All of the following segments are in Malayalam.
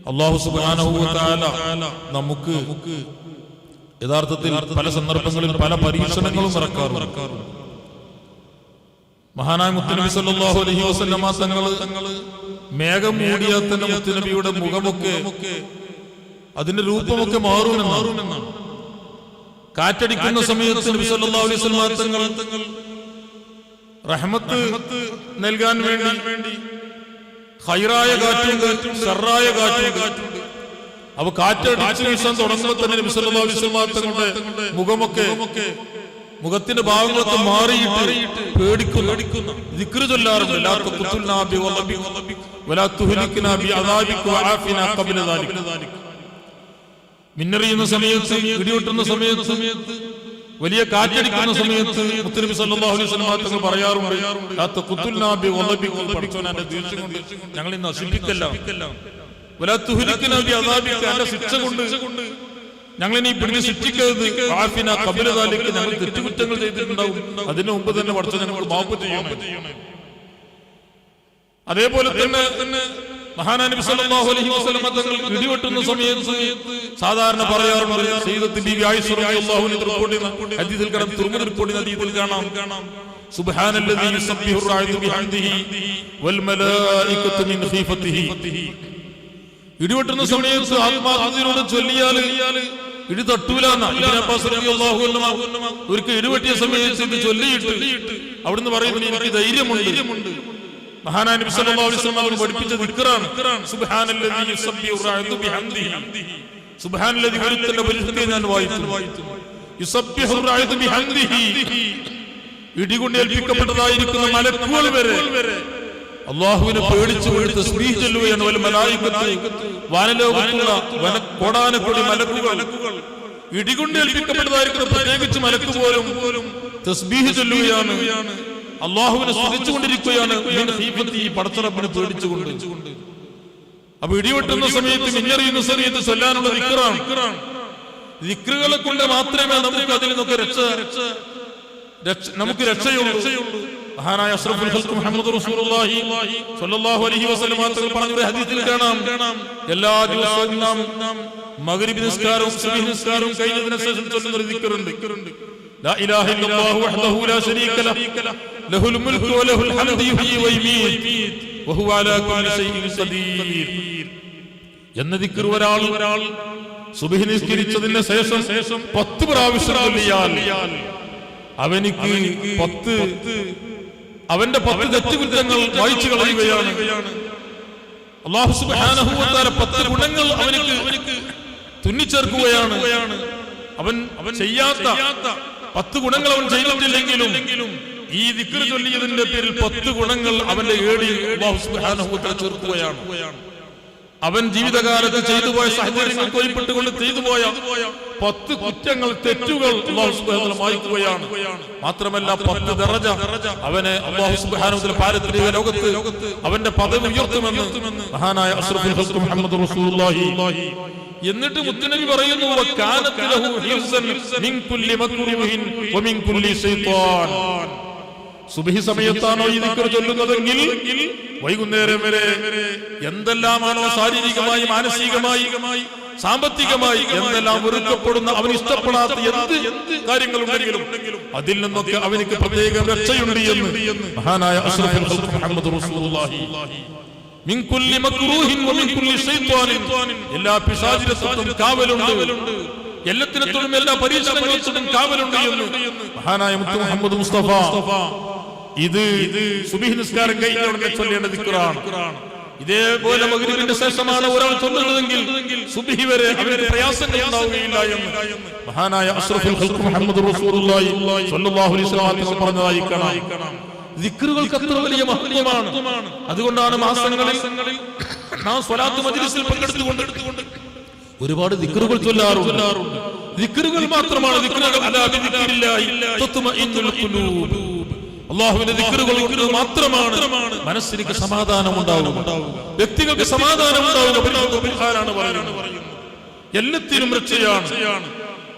അല്ലാഹു സുബ്ഹാനഹു വ തആല നമുക്ക് യഥാർത്ഥത്തിൽ പല സന്ദർഭങ്ങളിൽ പല പരീക്ഷണങ്ങളും ഇറക്കാറുണ്ട്. മഹാനായ മുത്തുനബി സല്ലല്ലാഹു അലൈഹി വസല്ലമ തങ്ങള് മേഘം മൂടിയാൽ തന്നെ മുത്തുനബിയുടെ മുഖമൊക്കെ അതിന്റെ രൂപമൊക്കെ മാറുമെന്നാണ്. കാറ്റടിക്കുന്ന സമയത്ത് നബി സല്ലല്ലാഹു അലൈഹി വസല്ലമ തങ്ങൾ റഹ്മത്ത് നൽകാൻ വേണ്ടി ഖൈറായ കാറ്റും ശർറായ കാറ്റും അപ്പൊ കാറ്റടിച്ച് വീശാൻ തുടങ്ങുമ്പോൾ തന്നെ നബി സല്ലല്ലാഹു അലൈഹി വസല്ലമ തങ്ങളുടെ മുഖത്തിന്റെ ഭാഗങ്ങളൊക്കെ മാറിയിട്ട് പേടിക്കുന്നു. ദിക്ർ ചൊല്ലാറുണ്ട്. ലാ തഖ്തുൽനാ ബിവളബിക വലാ തുഹ്ലിക്നാ ബിഅദാബിക വആഫിനാ ഖബ്ല ദാലിക. മിന്നറിയുന്ന സമയത്ത്, ഇടിവെട്ടുന്ന സമയത്ത്, വലിയ കാറ്റടിക്കുന്ന സമയത്ത് മുത്തുനബി സല്ലല്ലാഹു അലൈഹി വസല്ലം തങ്ങൾ പറയാറുണ്ട്, ലാ തഖ്തുൽനാ ബിവളബിക, പഠിച്ചവനെ ദേഷ്യം കൊണ്ട് ഞങ്ങളെ നശിപ്പിക്കല്ല, വലാ തുഹ്ലിക്നാ ബിഅദാബിക, അന്റെ ശിക്ഷ കൊണ്ട് ഞങ്ങളെ പിടിച്ച് ശിക്ഷിക്കരുത്, ആഫിനാ ഖബ്ല ദാലിക, ഞങ്ങൾ തെറ്റുകുറ്റങ്ങൾ ചെയ്തിട്ടുണ്ടാവും, അതിനു മുമ്പ് തന്നെ പഠിച്ച ഞങ്ങൾ മാപ്പ് ചെയ്യണം. അതേപോലെ തന്നെ മഹാനായ നബി സല്ലല്ലാഹു അലൈഹി വസല്ലം തങ്ങൾ ഇടിവെട്ടുന്ന സമയത്ത് സാധാരണ പറയാറുണ്ട്, സയ്യിദത്തുൽ ബീവി ആയിഷ റളിയല്ലാഹു അൻഹ റിപ്പോർട്ട് ചെയ്യുന്ന ഹദീസിൽ കാണാം, തുർമുദി റിപ്പോർട്ട് ചെയ്യുന്ന ഹദീസിൽ കാണാം, സുബ്ഹാനല്ലദീ യുസബ്ബിഹു റഅദു ബിഹംദിഹി വൽ മലായികതു മിൻ ഖീഫത്തിഹി. ഇടിവെട്ടുന്ന സമയത്ത് ആത്മാർത്ഥതയോടെ ചൊല്ലിയാൽ ഇടി തട്ടൂലെന്ന ഇബ്നു അബ്ബാസ് റളിയല്ലാഹു അൻഹു ഒരിക്കൽ ഇടിവെട്ടിയ സമയത്ത് ഇത് ചൊല്ലിയിട്ട് അവിടുന്ന് പറയുന്നത്, എനിക്ക് ധൈര്യമുണ്ട്. മഹാനായ നബി സല്ലല്ലാഹു അലൈഹി വസല്ലം പഠിപ്പിച്ച ദിക്റാണ് സുബ്ഹാനല്ലദീ യുസബ്ബിഹു റഅദു ബിഹംദിഹി. സുബ്ഹാനല്ലദീ ഒരുത്തന്റെ പരിശുദ്ധി ഞാൻ വായിക്കുന്നു. യുസബ്ബിഹു റഅദു ബിഹംദിഹി, ഇടികൊണ്ട് ഏൽപ്പിക്കപ്പെട്ടതായിരിക്കുന്ന മലക്കുകൾ വരെ അല്ലാഹുവിനെ പേടിച്ച് തസ്ബീഹ് ചൊല്ലുകയാണ്. വൽ മലായികത്ത്, വാനലോകത്തുള്ള കോടാനക്കോടി മലക്കുകൾ ഇടികൊണ്ട് ഏൽപ്പിക്കപ്പെട്ടതായിരിക്കുന്ന പ്രത്യേകിച്ച് മലക്ക് പോലും തസ്ബീഹ് ചൊല്ലുകയാണ്, അള്ളാഹുവിനെ സ്തുതിച്ചുകൊണ്ടിരിക്കുകയാണ്, പടച്ചറപ്പിനെ പേടിച്ചുകൊണ്ട്. അപ്പൊ ഇടിവെട്ടുന്ന സമയത്ത്, മിന്നറിയുന്ന സമയത്ത് ചൊല്ലാനുള്ള ദിക്റാണ്. ദിക്റുകളെ കൊണ്ട് മാത്രമേ നമുക്ക് അതിൽ നിന്നൊക്കെ രക്ഷയുള്ളൂ. മഹാനായ അഷ്റഫുൽ ഖൽഖ് മുഹമ്മദ് റസൂലുള്ളാഹി സ്വല്ലല്ലാഹു അലൈഹി വസല്ലം തങ്ങൾ പറഞ്ഞ ഒരു ഹദീസിൽ കാണാം, എല്ലാ ദിവസവും നാം മഗ്രിബ് നിസ്കാരവും സുബ്ഹി നിസ്കാരവും കഴിഞ്ഞതിന് ശേഷം ചൊല്ലുന്ന ഒരു ദിക്റുണ്ട്. ലാ ഇലാഹ ഇല്ലല്ലാഹു വഹ്ദഹു ലാ ശരീക ലഹു ലഹുൽ മുൽക്കു വലഹുൽ ഹംദു യുഹ്യി വയുമീത് വഹുവ അലാ കുല്ലി ശൈഇൻ ഖദീർ എന്ന ദിക്ർ ഒരാൾ സുബ്ഹി നിസ്കരിച്ചതിന് ശേഷം 10 പ്രാവശ്യം ചൊല്ലിയാൽ അവനിക്ക് അവന്റെ 10 തെറ്റുകുറ്റങ്ങൾ മായ്ച്ചു കളയുകയാണ്. അല്ലാഹു സുബ്ഹാനഹു വ തആല 10 ഗുണങ്ങൾ അവനിക്ക് തുന്നിച്ചേർക്കുകയാണ്. അവൻ ചെയ്യാത്ത 10 ഗുണങ്ങൾ അവൻ ചെയ്തിട്ടില്ലെങ്കിലും ഈ ദിക്ർ ചൊല്ലിയതിന്റെ പേരിൽ 10 ഗുണങ്ങൾ അവന്റെ ഏടിൽ അല്ലാഹു സുബ്ഹാനഹു വ തആല ചേർക്കുകയാണ്. അവൻ ജീവിതകാലത്ത് ചെയ്തുപോയ സാഹചര്യങ്ങൾക്ക് ഒഴിപ്പെട്ടുകൊണ്ട് ചെയ്തുപോയ 10 കുറ്റങ്ങൾ, തെറ്റുകൾ അല്ലാഹു സുബ്ഹാനഹു വ തആല മായ്ക്കുകയാണ്. മാത്രമല്ല 10 ദറജ അവനെ അല്ലാഹു സുബ്ഹാനഹു വ തആല പാരത്രിക ലോകത്ത് അവന്റെ പദവി ഉയർത്തുമെന്ന് മഹാനായ അഷ്റഫുൽ ഖൽഖ് മുഹമ്മദ് റസൂലുള്ളാഹി. എന്നിട്ട് മുത്തുനബി പറയുന്നു, വകാനത് ലഹു ഹിഫ്സൻ മിൻ കുല്ലി മക്റൂഹിൻ വമിൻ കുല്ലി ശൈത്താൻ. സുബ്ഹി സമയത്താണോ ഈ ദിക്ർ ചൊല്ലുന്നതെങ്കിൽ വൈകുന്നേരം വരെ എന്തെല്ലാമാണോ ശാരീരികമായി, മാനസികമായി, സാമ്പത്തികമായി എന്തെല്ലാം വെറുക്കപ്പെടുന്ന, അവന് ഇഷ്ടപ്പെടാത്ത എന്ത് കാര്യങ്ങളുണ്ടെങ്കിലും അതിൽ നിന്നൊക്കെ അവനിക്ക് പ്രത്യേക രക്ഷയുണ്ട് എന്ന് മഹാനായ അഷ്റഫുൽ ഖൽഖ് മുഹമ്മദ് റസൂലുള്ളാഹി. മിൻ കുല്ലി മക്റൂഹിൻ വമിൻ കുല്ലി ശൈത്താനിൻ, എല്ലാ പിശാചിനത്തും കാവലുണ്ട്, എല്ലാത്തിനത്തും എല്ലാ പരീക്ഷണങ്ങൾക്കും കാവലുണ്ട് എന്ന് മഹാനായ മുത്ത് മുഹമ്മദ് മുസ്തഫ. ഇത് സുബ്ഹി നിസ്കാരം കഴിഞ്ഞ ഉടനെ ചൊല്ലേണ്ട ദിക്റാണ്. ഇതേപോലെ മഗ്രിബിന്റെ ശേഷമാണ് ഒരാൾ ചൊല്ലുന്നതെങ്കിൽ സുബ്ഹി വരെ അവർക്ക് പ്രയാസങ്ങൾ ഉണ്ടാവുകയില്ല എന്ന് മഹാനായ അഷ്റഫുൽ ഖൽഖ് മുഹമ്മദ് റസൂലുള്ളാഹി സ്വല്ലല്ലാഹു അലൈഹി വസല്ലം പറഞ്ഞതായി കാണാം. ദിക്റുകൾക്ക് അത്ര വലിയ മഹത്വമാണ്. അതുകൊണ്ടാണ് മാസങ്ങളിൽ നാം സ്വലാത്ത് മജ്ലിസിൽ പങ്കെടുത്തുകൊണ്ട് ഒരുപാട് ദിക്റുകൾ ചൊല്ലാറുണ്ട്. ദിക്റുകൾ മാത്രമാണ് ദിക്റുകൾ. അലാ ബിദിക്രില്ലാഹി തത്മഇന്നുൽ ഖുലൂബ്. അല്ലാഹുവിന്റെ ദിക്റുകൾ കൊണ്ട് മാത്രമാണ് മനസ്സിന് സമാധാനം ഉണ്ടാവുക, വ്യക്തികൾക്ക് സമാധാനം ഉണ്ടാവുക. ഖുർആനാണ് പറയുന്നത്, എല്ലാത്തിനും രക്ഷയാണ്.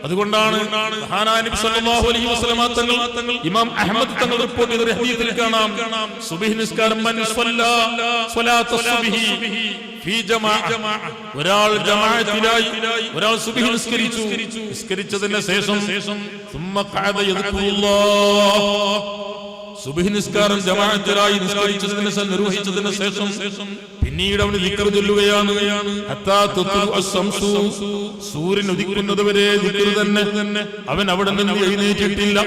അതുകൊണ്ടാണ് മഹാനായ നബി സല്ലല്ലാഹു അലൈഹി വസല്ലമ തങ്ങൾ ഇമാം അഹ്മദ് തങ്ങൾ റിപ്പോർട്ട് ചെയ്ത ഹദീസിൽ കാണാം സുബ്ഹി നിസ്കാരം മൻ സ്വല്ലാ സ്വലാത്ത സുബ്ഹി ഫീ ജമാഅ ഒരാൾ ജമാഅത്തിലായി ഒരാൾ സുബ്ഹി നിസ്കരിച്ചതിന് ശേഷം ثم قعد يذكر الله സുബ്ഹി നിസ്കാരം ജമാഅത്തിലായി നിർവഹിച്ചതിന് ശേഷം പിന്നീട് അവന് ദിക്ർ ചൊല്ലുകയാണ് ഹത്താ തത്ലു അശ്ശംസു സൂര്യൻ ഉദിക്കുന്നത് വരെ ദിക്ർ തന്നെ അവൻ അവിടെ നിന്ന് എഴുന്നേറ്റിട്ടില്ല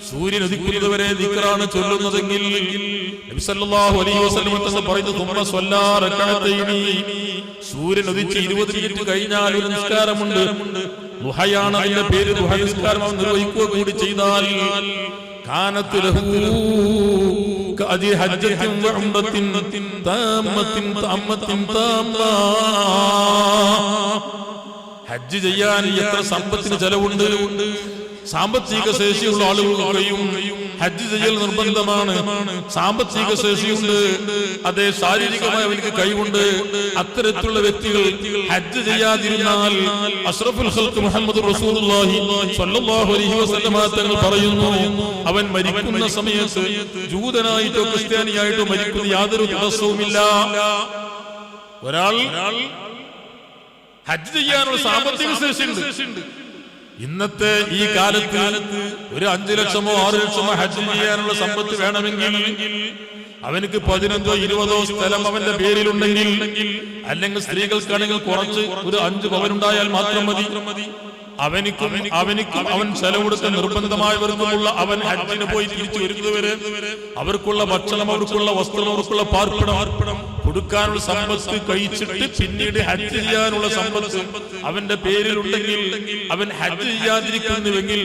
സൂര്യൻ ഉദിക്കുന്നത് വരെ ദിക്റാണ് ചൊല്ലുന്നതെങ്കിൽ നബി സല്ലല്ലാഹു അലൈഹി വസല്ലം തങ്ങൾ പറയുന്നു തുമ്മ സ്വല്ലാ റകഅതൈനി സൂര്യൻ ഉദിച്ച് 20 മിനിറ്റ് കഴിഞ്ഞാൽ ഒരു നിസ്കാരമുണ്ട് ദുഹയാണ് അതിന്റെ പേര് ദുഹ നിസ്കാരം അവൻ നിർവഹിക്കുക കൂടി ചെയ്താൽ കാനത്ത് ലഹു കഅജി ഹജ്ജത്തിൻ വഉംറത്തിൻ താമത്തിൻ താമ്മ ഹജ്ജ് ചെയ്യാൻ എത്ര സമ്പത്തിന് ചെലവുണ്ട് സാമ്പത്തിക ശേഷിയുള്ള ആളുകൾക്കും ഹജ്ജ് ചെയ്യൽ നിർബന്ധമാണ് സാമ്പത്തിക ശേഷിയുണ്ട് അതേ ശാരീരികമായ അവർക്ക് കഴിവുണ്ട് അത്തരത്തിലുള്ള വ്യക്തികൾ ഹജ്ജ് ചെയ്യാതിരുന്നാൽ അഷ്റഫുൽ ഖൽഖ് മുഹമ്മദ് റസൂലുള്ളാഹി സ്വല്ലല്ലാഹു അലൈഹി വസല്ലമ തങ്ങൾ പറയുന്നു അവൻ മരിക്കുന്ന സമയത്ത് ജൂതനായിട്ടോ ക്രിസ്ത്യാനിയായിട്ടോ മരിക്കുന്ന യാതൊരു തടസ്സവുമില്ല ഒരാൾ ഹജ്ജ് ചെയ്യാനുള്ള സാമ്പത്തിക ശേഷിയുണ്ട് ഇന്നത്തെ ഈ കാലത്ത് ഒരു 5 ലക്ഷമോ 6 ലക്ഷമോ ഹജ്ജ് ചെയ്യാനുള്ള സമ്പത്ത് വേണമെങ്കിൽ അവനക്ക് 15ഓ 20ഓ സ്ഥലം അവന്റെ പേരിലുണ്ടെങ്കിൽ അല്ലെങ്കിൽ സ്ത്രീകൾക്കാണെങ്കിൽ കുറച്ച് ഒരു 5 പവനുണ്ടായാൽ മാത്രം മതി അവനിക്കും അവൻ ചെലവെടുത്ത നിർബന്ധമായവർക്കുമുള്ള അവൻ ഹജ്ജിന് പോയി തിരിച്ചു വരുന്നതുവരെ അവർക്കുള്ള ഭക്ഷണം അവർക്കുള്ള വസ്ത്രം അവർക്കുള്ള പാർപ്പിടം കൊടുക്കാനുള്ള സമ്പത്ത് കഴിച്ചിട്ട് പിന്നീട് ഹജ്ജ് ചെയ്യാനുള്ള സമ്പത്ത് അവന്റെ പേരിലുണ്ടെങ്കിൽ അവൻ ഹജ്ജ് ചെയ്യാതിരിക്കുന്നുവെങ്കിൽ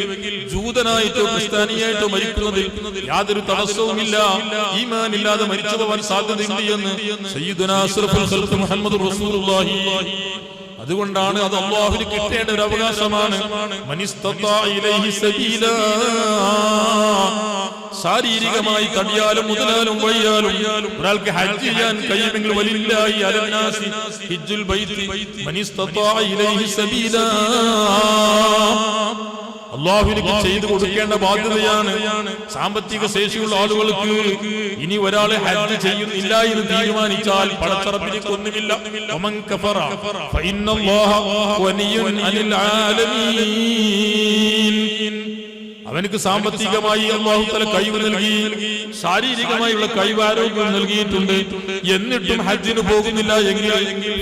ജൂതനായിട്ടോ ക്രിസ്ത്യാനിയായിട്ടോ മരിക്കുന്നതിൽ യാതൊരു തടസ്സവുമില്ല ഈമാൻ ഇല്ലാതെ മരിച്ചു പോവാൻ സാധ്യതയുണ്ട് എന്ന് സയ്യിദുനാ അഷ്റഫുൽ ഖൽഖ് മുഹമ്മദ് റസൂലുള്ളാഹി അതുകൊണ്ടാണ് അത് അല്ലാഹുവിന് കിട്ടേണ്ട ഒരു അവകാശമാണ് മനിസ്തതാ ഇലൈഹി സബീലാ ശാരീരികമായി കടിയാലും മുതലാലും വയ്യാലും ഒരാൾക്ക് ഹജ്ജ് ചെയ്യാൻ കഴിയുമെങ്കിൽ വലില്ലാഹി അലന്നാസി ഹിജ്ജുൽ ബൈത്തി മനിസ്തതാ ഇലൈഹി സബീലാ അല്ലാഹുവിന് ചെയ്തു കൊടുക്കേണ്ട ബാധ്യതയാണ് സാമ്പത്തിക ശേഷിയുള്ള ആളുകൾക്ക് ഇനി ഒരാളെ ഹജ്ജ് ചെയ്യുന്നില്ല എന്ന് തീരുമാനിച്ചാൽ പടച്ചറപ്പിന് ഒന്നുമില്ല വമൻ കഫറ ഫഇന്നല്ലാഹ വനിയ്യുൻ അനിൽ ആലമീൻ അവനക്ക് സാമ്പത്തികമായി അല്ലാഹു തആല കഴിവ് നൽകി ശാരീരികമായുള്ള കഴിവ് ആരോഗ്യം നൽകിയിട്ടുണ്ട് എന്നിട്ടും ഹജ്ജിന് പോകുന്നില്ല എങ്കിൽ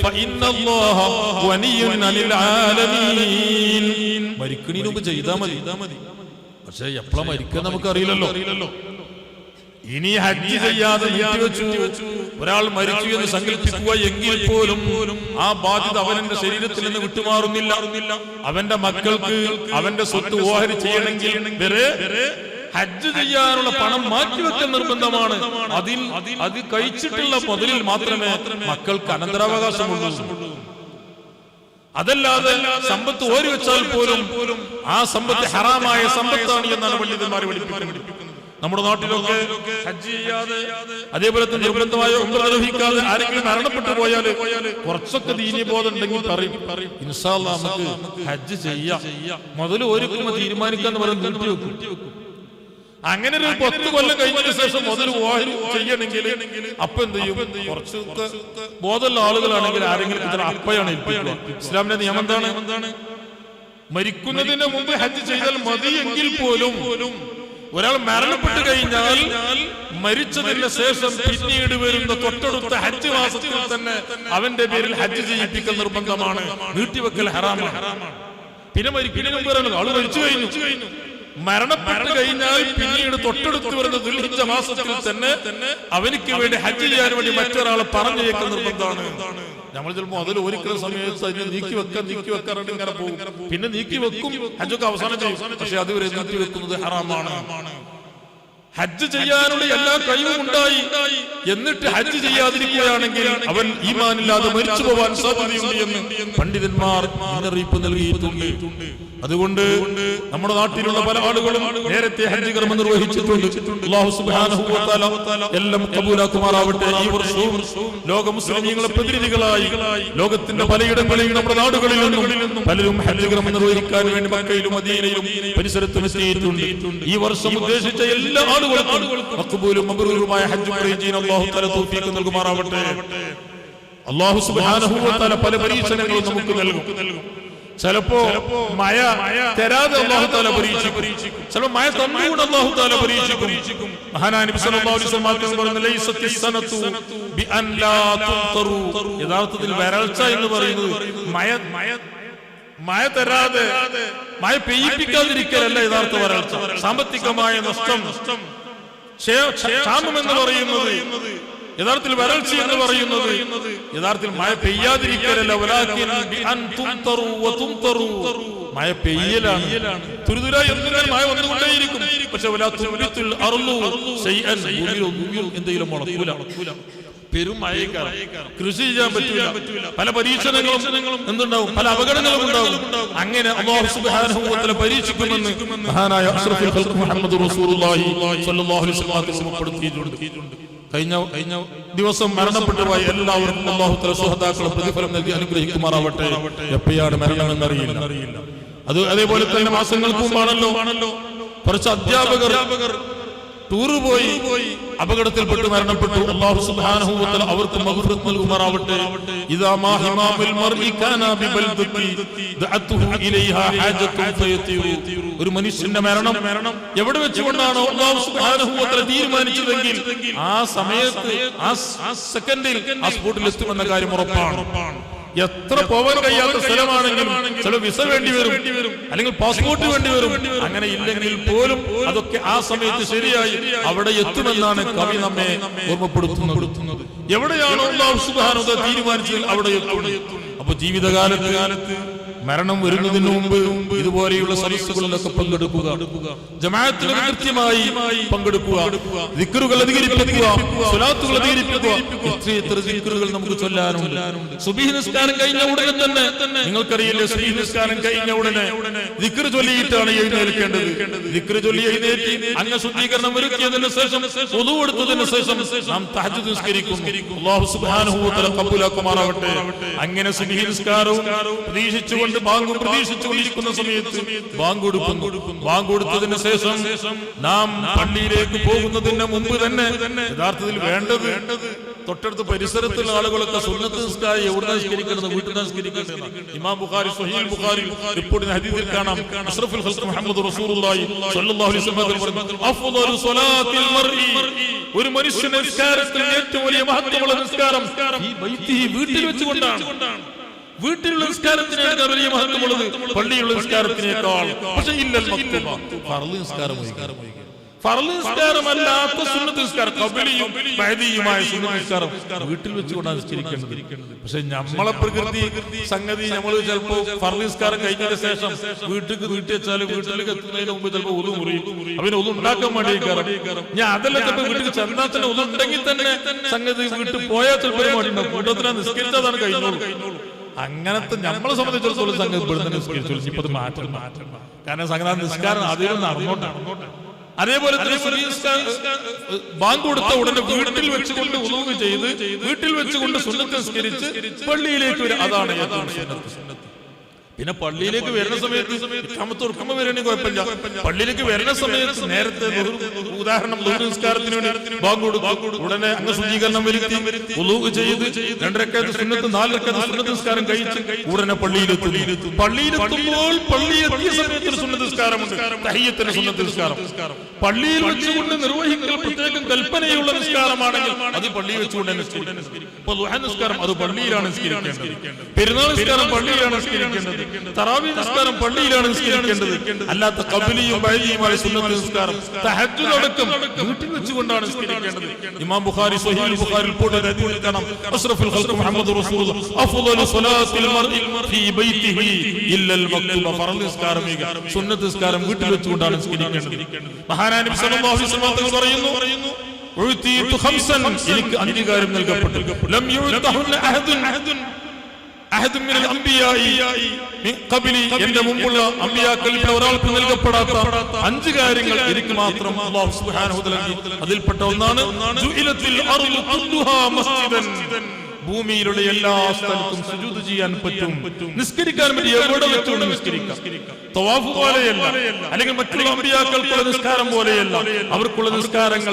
ഫഇന്നല്ലാഹ വനിയ്യുൻ അനിൽ ആലമീൻ മരിക്കുന്നതിന് മുമ്പ് ചെയ്താൽ മതി പക്ഷെ എപ്പോഴാ മരിക്കാൻ നമുക്കറിയില്ലല്ലോ ഇനി ഹജ്ജ് ചെയ്യാതെ വെച്ചു ഒരാൾ മരിച്ചു എന്ന് സങ്കല്പിക്കുക എങ്കിൽ പോലും ആ ബാധ്യത അവന്റെ ശരീരത്തിൽ നിന്ന് വിട്ടുമാറുന്നില്ല അവന്റെ മക്കൾക്ക് അവന്റെ സ്വത്ത് ഓഹരി ചെയ്യണമെങ്കിൽ വരെ ഹജ്ജ് ചെയ്യാനുള്ള പണം മാറ്റിവെക്കൽ നിർബന്ധമാണ് അത് കഴിച്ചിട്ടുള്ള മുതലിൽ മാത്രമേ മക്കൾക്ക് അനന്തരാവകാശമുള്ളൂ അതല്ലാതെ സമ്പത്ത് ഓരി വെച്ചാൽ പോലും ആ സമ്പത്ത് ഹറാമായ സമ്പത്താണ് എന്നാണ് പണ്ഡിതന്മാർ പഠിപ്പിക്കുന്നത് നമ്മുടെ നാട്ടിലൊക്കെ ഹജ്ജ് ചെയ്യാതെ അതേപോലെ തന്നെ നിർബന്ധമായ ഉംറ നിർവഹിക്കാതെ ആരെങ്കിലും മരണപ്പെട്ടു പോയാൽ കുറച്ചൊക്കെ ദീനീ ബോധം ഉണ്ടെങ്കിൽ പറയും ഇൻഷാ അല്ലാഹ് നമുക്ക് ഹജ്ജ് ചെയ്യാം മുതൽ ഒരുക്കുമ്പോൾ തീരുമാനിക്കാന്ന് പറയുന്നത് നിർത്തിവെക്കും അങ്ങനെ ഒരു 10 കൊല്ലം കഴിഞ്ഞതിന് ശേഷം മുതൽ ചെയ്യണമെങ്കിൽ അപ്പൊ എന്ത് ചെയ്യും കുറച്ചൊക്കെ ബോധമുള്ള ആളുകളാണെങ്കിൽ ആരെങ്കിലും ഇത്ര അപ്പയാണ് ഇസ്ലാമിന്റെ നിയമം എന്താണ് മരിക്കുന്നതിന് മുമ്പ് ഹജ്ജ് ചെയ്താൽ മതി എങ്കിൽ പോലും ഒരാൾ മരണപ്പെട്ടു കഴിഞ്ഞാൽ മരിച്ചതിന് ശേഷം പിന്നീട് വരുന്ന തൊട്ടടുത്ത ഹജ്ജ് മാസത്തിൽ തന്നെ അവന്റെ പേരിൽ ഹജ്ജ് ചെയ്യിപ്പിക്കൽ നിർബന്ധമാണ് നീട്ടിവെക്കൽ ഹറാമാണ് പിന്നെ മരിക്കുന്നതിന് മുമ്പ് ആള് മരിച്ചു കഴിഞ്ഞു മരണപ്പെട്ടു കഴിഞ്ഞാൽ പിന്നീട് തൊട്ടടുത്ത് വരുന്ന ദുൽഹിജ്ജ മാസത്തിൽ തന്നെ അവനിക്ക് വേണ്ടി ഹജ്ജ് ചെയ്യാൻ വേണ്ടി മറ്റൊരാളെ പറഞ്ഞേക്കുന്ന നിർബന്ധമാണ് നമ്മൾ ചിലപ്പോൾ അതിൽ ഒരിക്കലും സമയത്ത് അതിനെ നീക്കി വെക്കാറുണ്ട് ഇങ്ങനെ പോകും പിന്നെ നീക്കി വെക്കും ഹജ്ജൊക്കെ അവസാനം ചെയ്യും പക്ഷെ അതുവരെ നീക്കി വെക്കുന്നത് ഹറാമാണ് ഹജ്ജ് ചെയ്യാനുള്ള എല്ലാ കഴിവും ഉണ്ടായി, എന്നിട്ട് ഹജ്ജ് ചെയ്യാതിരിക്കുകയാണെങ്കിൽ അവൻ ഈമാനില്ലാതെ മരിച്ചു പോവാൻ സാധ്യതയുണ്ട് എന്ന് പണ്ഡിതന്മാർ മുന്നറിയിപ്പ് നൽകിയിട്ടുണ്ട്. അതുകൊണ്ട് നമ്മുടെ നാട്ടിലുള്ള പല ആളുകളും നേരത്തെ ഹജ്ജ് കർമ്മം നിർവഹിച്ചിട്ടുണ്ട്. അല്ലാഹു സുബ്ഹാനഹു വ തആല എല്ലാം കബൂലാക്കുമാറാവട്ടെ. ഈ വർഷവും ലോക മുസ്ലിമീങ്ങളെ പ്രതിനിധികളായി ലോകത്തിന്റെ പലയിടങ്ങളിലും നമ്മുടെ നാടുകളിൽ നിന്നും പലരും ഹജ്ജ് കർമ്മം നിർവഹിക്കാൻ വേണ്ടി മക്കയിലും മദീനയിലും പരിസരത്തും എത്തിയിട്ടുണ്ട്. ഈ വർഷം ഉദ്ദേശിച്ച എല്ലാ ആളുകൾക്കും മഖ്ബൂലും മബ്റൂറുമായ ഹജ്ജ് ചെയ്യാൻ അല്ലാഹു തആല തൗഫീഖ് നൽകുമാറാവട്ടെ. അല്ലാഹു സുബ്ഹാനഹു വ തആല പല പരീക്ഷണങ്ങളും നമുക്ക് നൽകും. ചിലപ്പോ മഴ തരാതെ അല്ലാഹു തആല പരീക്ഷിക്കും, ചിലപ്പോൾ മഴ തന്നുകൊണ്ട് അല്ലാഹു തആല പരീക്ഷിക്കും. മഹാനായ നബി സല്ലല്ലാഹു അലൈഹി വസല്ലം പറഞ്ഞു, ലൈസത്തി സനതു ബിഅൻ ലാ തുംതറു. യഥാർത്ഥത്തിൽ വരൾച്ച എന്ന് പറയുന്നത് മഴ തരാതെ മഴ പെയ്യിപ്പിക്കാതിരിക്കലല്ല യഥാർത്ഥ വരൾച്ച. സാമ്പത്തികമായ നഷ്ടം, ക്ഷാമം എന്ന് പറയുന്നത്, യഥാർത്ഥത്തിൽ വരൾച്ച എന്ന് പറയുന്നത് യഥാർത്ഥത്തിൽ മഴ പെയ്യാതിരിക്കലല്ല. വലാകിൻ ബിഅൻ തുംതറു വ തുംതറു. മഴ പെയ്യലാണ്, തുരുതുര എന്തിനാണ് മഴ വന്നുകൊണ്ടേയിരിക്കും. പക്ഷെ വലാ തുംബിത്തുൽ അർളു ശൈഅൻ, ഭൂമിയിൽ ഒന്നും എന്തെങ്കിലും മുളക്കൂല. പെരും മഴക്കാലം കൃഷി ചെയ്യാൻ പറ്റില്ല. പല പരീക്ഷണങ്ങളും എന്തുണ്ടാവും, പല അപകടങ്ങളും ഉണ്ടാവും. അങ്ങനെ അല്ലാഹു സുബ്ഹാനഹു വ തആല പരീക്ഷിക്കുമെന്ന് മഹാനായ അഷ്റഫുൽ ഖൽഖ് മുഹമ്മദ് റസൂലുള്ളാഹി സ്വല്ലല്ലാഹു അലൈഹി വസല്ലം ഓർമ്മപ്പെടുത്തിയിട്ടുണ്ട്. കഴിഞ്ഞ ദിവസം മരണപ്പെട്ടു പോയ എല്ലാവർക്കും അല്ലാഹു തആല സുഹദാക്കളെ പ്രതിഫലം നൽകി അനുഗ്രഹിക്കുമാറാവട്ടെ. എപ്പോഴാണ് മരണമെന്നറിയില്ല. അതേപോലെ തന്നെ മാസങ്ങൾക്ക് മുമ്പാണല്ലോ കുറച്ച് അധ്യാപകർ ടൂറ് പോയി അപകടത്തിൽപ്പെട്ട് മരണപ്പെട്ടു. അല്ലാഹു സുബ്ഹാനഹു വ തആല അവർക്ക് മഗ്ഫിറത്ത് നൽകുമാറാവട്ടെ. ഇദാ മാ ഹിമാമുൽ മർഇ കാന ബിബൽദതി ദഅതുഹു ഇലൈഹാ ഹാജത്തുൻ ഫയതിറു. ഒരു മനുഷ്യന്റെ മരണം എവിടെ വെച്ചുകൊണ്ടാണോ അല്ലാഹു സുബ്ഹാനഹു വ തആല തീരുമാനിച്ചതെങ്കിൽ ആ സമയത്ത് ആ സെക്കൻഡിൽ ആ സ്പോട്ടിൽ എത്തുമെന്ന കാര്യം ഉറപ്പാണ്. എത്ര പോവാൻ കഴിയാത്ത സ്ഥലമാണെങ്കിലും ചില വിസ വേണ്ടി വരും, അല്ലെങ്കിൽ പാസ്പോർട്ട് വേണ്ടി വരും. അങ്ങനെ ഇല്ലെങ്കിൽ പോലും അതൊക്കെ ആ സമയത്ത് ശരിയായി അവിടെ എത്തുമെന്നാണ് കവി നമ്മെ ഓർമ്മപ്പെടുത്തുന്നത്. എവിടെയാണോ അല്ലാഹു സുബ്ഹാനഹു വ തആല തീരുമാനിച്ചത് അവിടെ എത്തും. അപ്പൊ ജീവിതകാലത്ത് മരണം വരുന്നതിന് മുമ്പ് ഇതുപോലെയുള്ള സദസ്സുകളിലൊക്കെ പങ്കെടുക്കുക, ജമാഅത്തിൽ കൃത്യമായി പങ്കെടുക്കുക, ദിക്റുകൾ അധികരിപ്പിക്കുക, സ്വലാത്തുകൾ അധികരിപ്പിക്കുക. എത്ര ദിക്റുകൾ നമുക്ക് ചൊല്ലാനുണ്ട്. സുബ്ഹി നിസ്കാരം കഴിഞ്ഞ ഉടനെ തന്നെ നിങ്ങൾക്കറിയില്ലേ, സുബ്ഹി നിസ്കാരം കഴിഞ്ഞ ഉടനെ ദിക്ർ ചൊല്ലിയിട്ടാണ് എഴുന്നേൽക്കേണ്ടത്. ദിക്ർ ചൊല്ലി എഴുന്നേറ്റ് അങ്ങ് ശുദ്ധീകരണം വരുത്തിയതിന് ശേഷം വുളു എടുത്തതിന് ശേഷം നാം തഹജ്ജുദ് നിസ്കരിക്കുന്നു. അല്ലാഹു സുബ്ഹാനഹു വ തആല ഖബൂലാക്കുമാറാവട്ടെ. അങ്ങനെ സുബ്ഹി നിസ്കാരവും പ്രതീക്ഷിച്ചുകൊണ്ട് ബാങ്കും പ്രതീക്ഷിച്ചുകൊണ്ടിരിക്കുന്ന സമയത്ത് ബാങ്ക് കൊടുക്കുന്നു. ബാങ്ക് കൊടുത്തതിന് ശേഷം നാം പള്ളിയിലേക്ക് പോകുന്നതിന് മുമ്പ് തന്നെ യഥാർത്ഥത്തിൽ വേണ്ടത് തൊട്ടടുത്ത പരിസരത്തുള്ള ആളുകളൊക്കെ സുന്നത്ത് നിസ്കാരം എവിടെ നിസ്കരിക്കുന്നത്, വീട്ടിൽ നിസ്കരിക്കുന്നത്. ഇമാം ബുഖാരി സ്വഹീഹുൽ ബുഖാരിയിൽ റിപ്പോർട്ടിന് ഹദീസിൽ കാണാം, അഷ്റഫുൽ ഖൽഖ് മുഹമ്മദ് റസൂലുള്ളാഹി സ്വല്ലല്ലാഹു അലൈഹി വസല്ലം പറഞ്ഞു, അഫ്ളു സ്വലാത്തിൽ മർഇ, ഒരു മനുഷ്യന്റെ നിസ്കാരത്തിൽ ഏറ്റവും വലിയ മഹത്വമുള്ള നിസ്കാരം ഈ ബൈത്തിഹി, വീട്ടിൽ വെച്ചുകൊണ്ടാണ്. വീട്ടിലുള്ള നിസ്കാരത്തിനേക്കാൾ വലിയ മഹത്വമുള്ളത് പള്ളിയുള്ള നിസ്കാരത്തിനേക്കാൾ. പക്ഷേ ഇല്ലൽ മക്തുബ, ഫർള് നിസ്കാരം, ഫർള് നിസ്കാരമല്ലാത്ത സുന്നത്ത് നിസ്കാരം, ഖബലിയും ബഅദിയുമായ സുന്നത്ത് നിസ്കാരം വീട്ടിൽ വെച്ചുകൊണ്ടാണ് നിസ്കരിക്കേണ്ടത്. പക്ഷെ നമ്മളെ പ്രകൃതി സംഗതി, നമ്മൾ ചിലപ്പോൾ ഫർള് നിസ്കാരം കഴിഞ്ഞതിന് ശേഷം വീട്ടിൽ വെച്ചാൽ വീട്ടിലേക്ക് എത്തുന്നതിന് മുമ്പ് ചിലപ്പോൾ ഒതു മുറിയും. അവന് ഒതു ഉണ്ടാക്കാൻ വേണ്ടി ഞാൻ അതല്ല, ചിലപ്പോൾ വീട്ടിൽ ചെന്നാൽ തന്നെ ഒതു ഉണ്ടെങ്കിൽ തന്നെ സംഗതി വീട്ടിൽ പോയാൽ ചിലപ്പോൾ വേണ്ടിണ്ടാവും. കൂട്ടത്തിനാ നിസ്കരിച്ചതാണ് കഴിഞ്ഞോളൂ. അങ്ങനത്തെ നമ്മളെ സംബന്ധിച്ചിടത്തോളം സംഗതി നിസ്കരിച്ചു. ഇപ്പൊ അത് മാറ്റം, കാരണം സംഗതി നിസ്കാരം ആദ്യം നടന്നോട്ടാണ്. അതേപോലെ ബാങ്ക് കൊടുത്ത ഉടനെ വീട്ടിൽ വെച്ചുകൊണ്ട് ഉളൂഹ് ചെയ്ത് വീട്ടിൽ വെച്ചുകൊണ്ട് സുന്നത്ത് നിസ്കരിച്ച് പള്ളിയിലേക്ക് വരിക, അതാണ് ഏറ്റവും സുന്നത്ത്. പിന്നെ പള്ളിയിലേക്ക് വരുന്ന സമയത്ത് ഇഖാമത്തുർക്കുമ്പോ വരണമെങ്കിൽ കുഴപ്പമില്ല. പള്ളിയിലേക്ക് വരുന്ന സമയത്ത് നേരത്തെ ഉദാഹരണം നിസ്കാരത്തിന് വേണ്ടി ബാങ്ക് കൊടുത്തു, ഉടനെ അങ്ങ് ശുചീകരണം വരുത്തി വുളൂഹ് ചെയ്ത് 2 റക്അത്ത് സുന്നത്ത് 4 റക്അത്ത് സുന്നത്ത് നിസ്കാരം കഴിച്ച് ഉടനെ പള്ളിയിലെത്തും. പള്ളിയിലെത്തുമ്പോൾ പള്ളി എത്തിയ സമയത്ത് ഒരു സുന്നത്ത് നിസ്കാരമുണ്ട്, തഹിയ്യത്തിന്റെ സുന്നത്ത് നിസ്കാരം. പള്ളിയിൽ വെച്ചുകൊണ്ട് നിർവഹിക്കൽ പ്രത്യേകം കൽപ്പനയുള്ള നിസ്കാരമാണെങ്കിൽ അത് പള്ളിയിൽ വെച്ചുകൊണ്ട് നിസ്കരിക്കും. ഇപ്പൊ ദുഹാ നിസ്കാരം അത് പള്ളിയിലാണ് നിസ്കരിക്കേണ്ടത്. പെരുന്നാൾ നിസ്കാരം പള്ളിയിലാണ് നിസ്കരിക്കേണ്ടത്. തറാവീഹ് നിസ്കാരം പള്ളിയിലാണ് നിസ്കരിക്കേണ്ടത്. അല്ലാത്ത ഖബ്ലിയും ബഅദിയുമായ സുന്നത്ത് നിസ്കാരം തഹജ്ജുദ് അടക്കം വീട്ടിൽ വെച്ചുകൊണ്ടാണ് നിസ്കരിക്കേണ്ടത്. ഇമാം ബുഖാരി സ്വഹീഹുൽ ബുഖാരിയിൽ പോയിട്ട് ഹദീസ് കാണാം, അഷ്റഫുൽ ഖൽഖ് മുഹമ്മദ് റസൂലുള്ളാഹി അഫ്ളലു സ്വലാത്തിൽ മർഇ ഫീ ബൈതിഹി ഇല്ലൽ മക്തുബ. ഫർള് നിസ്കാരം സുന്നത്ത് നിസ്കാരം വീട്ടിൽ വെച്ചുകൊണ്ടാണ് നിസ്കരിക്കേണ്ടത്. മഹാനായ നബി സല്ലല്ലാഹു അലൈഹി വസല്ലം തങ്ങൾ പറയുന്നു, ഉഅ്തീതു ഖംസൻ, എനിക്ക് അംഗീകാരം നൽകപ്പെട്ടു, ലം യുഅ്തഹുന്ന അഹദുൻ മിനൽ അംബിയാഇ മിൻ ഖബ്ലി, എന്റെ മുമ്പുള്ള അംബിയാക്കളിൽ ഒരാൾക്കും നൽകപ്പെടാത്ത 5 കാര്യങ്ങൾ എനിക്ക് മാത്രം അല്ലാഹു സുബ്ഹാനഹു വ തആല നൽകി. അതിൽപ്പെട്ട ഒന്നാണ് ജുഇലത്തിൽ അർളു കുല്ലുഹാ മസ്ജിദൻ, ഭൂമിയിലുള്ള എല്ലാ സ്ഥലത്തും സുജൂദ് ചെയ്യാൻ പറ്റും. നിസ്കരിക്കാൻ വേണ്ടി എവിടെ വെച്ചുകൊണ്ട് നിസ്കരിക്കാം. തവാഫ് പോലെയല്ല, അല്ലെങ്കിൽ മറ്റുള്ള അമ്പിയാക്കൾക്കുള്ള നിസ്കാരം പോലെയല്ല. അവർക്കുള്ള നിസ്കാരങ്ങൾ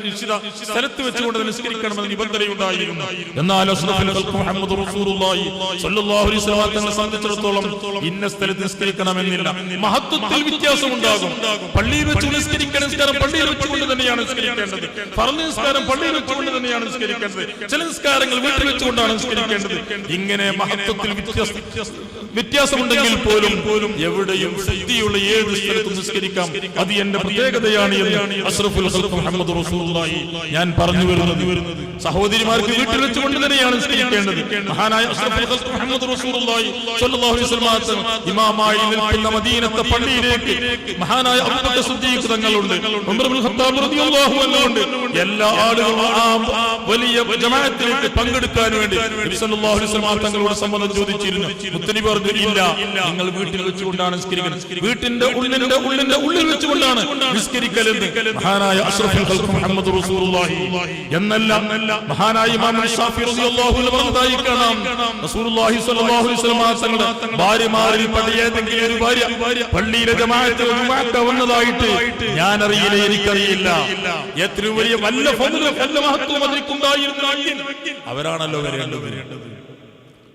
നിശ്ചിത സ്ഥലത്ത് വെച്ചുകൊണ്ട് നിസ്കരിക്കണമെന്ന് നിബന്ധനയുണ്ടായിരുന്നു. എന്നാൽ അഷ്റഫുൽ ഖൽഖ് മുഹമ്മദ് റസൂലുള്ളാഹി സ്വല്ലല്ലാഹു അലൈഹി വസല്ലം തങ്ങളെ സംബന്ധിച്ചിടത്തോളം ഇന്ന സ്ഥലത്ത് നിസ്കരിക്കണമെന്നില്ല. മഹത്വത്തിൽ വ്യത്യാസം ഉണ്ടാകും. പള്ളിയിൽ വെച്ച് നിസ്കരിക്കുന്ന നിസ്കാരം പള്ളിയിൽ വെച്ചുകൊണ്ട് തന്നെയാണ് നിസ്കരിക്കേണ്ടത്. ഫർള് നിസ്കാരം പള്ളിയിൽ വെച്ചുകൊണ്ട് തന്നെയാണ് നിസ്കരിക്കേണ്ടത്. ചില നിസ്കാരങ്ങൾ വീട്ടിൽ വെച്ചുകൊണ്ടാണ് നിസ്കരിക്കേണ്ടത്. ഇങ്ങനെ മഹത്വത്തിൽ വ്യത്യാസമുണ്ടെങ്കിൽ പോലും എവിടെയും ശക്തിയുള്ള ഏത് സ്ഥലത്തും നിസ്കരിക്കാം. അത് എന്റെ പ്രത്യേകതയാണ് എന്ന് അഷ്റഫുൽ ഖൽഖ് മുഹമ്മദ് റസൂലുള്ളാഹി ഞാൻ പറഞ്ഞു വരുന്നത്. സഹോദരിമാർക്ക് വീട്ടിൽ വെച്ചുകൊണ്ട് തന്നെയാണ് നിസ്കരിക്കേണ്ടത്. മഹാനായ അഷ്റഫുൽ ഖൽഖ് മുഹമ്മദ് റസൂലുള്ളാഹി സ്വല്ലല്ലാഹു അലൈഹി വസല്ലം ഇമാമായി നിൽക്കുന്ന മദീനത്തെ പള്ളിയിലേക്ക് മഹാനായ അബൂബക്കർ സിദ്ദീഖ് തങ്ങളുണ്ട്, ഉമർ ഇബ്നുൽ ഖത്താബ് റളിയല്ലാഹു അൻഹു ഉണ്ട്. എല്ലാ ആളുകളും ആ വലിയ ജമാഅത്തിലേക്ക് പങ്കെടുക്കാൻ വേണ്ടി നബി സല്ലല്ലാഹു അലൈഹി വസല്ലം തങ്ങളോട് സമ്മതം ചോദിച്ചിരുന്നു. മുത്തനബി പറഞ്ഞു, ഇല്ല, നിങ്ങൾ വീട്ടിൽ വെച്ചുകൊണ്ടാണ് നിസ്കരിക്കുന്നത്. വീട്ടിന്റെ ഉള്ളിൽ വെച്ചുകൊണ്ടാണ് നിസ്കരിക്കലെന്ന് മഹാനായ അഷ്റഫുൽ ഖൽഖ് മുഹമ്മദ് റസൂലുള്ളാഹി എന്നല്ല മഹാനായ ഇമാം ശാഫിഈ റളിയല്ലാഹു അൻഹു പറഞ്ഞതായി കാണാം. റസൂലുള്ളാഹി സ്വല്ലല്ലാഹു അലൈഹി വസല്ലം തങ്ങളുടെ ഭാര്യമാരിൽ ഏതെങ്കിലും ഒരു ഭാര്യ പള്ളിയിലെ ജമാഅത്തിൽ വന്നതായിട്ട് ഞാൻ അറിയില്ല, എനിക്കറിയില്ല. എത്രയും വലിയ വല്ല മഹത്വം അതിനുണ്ടായിരുന്നെങ്കിൽ അവരാണല്ലോ വരേണ്ടത്.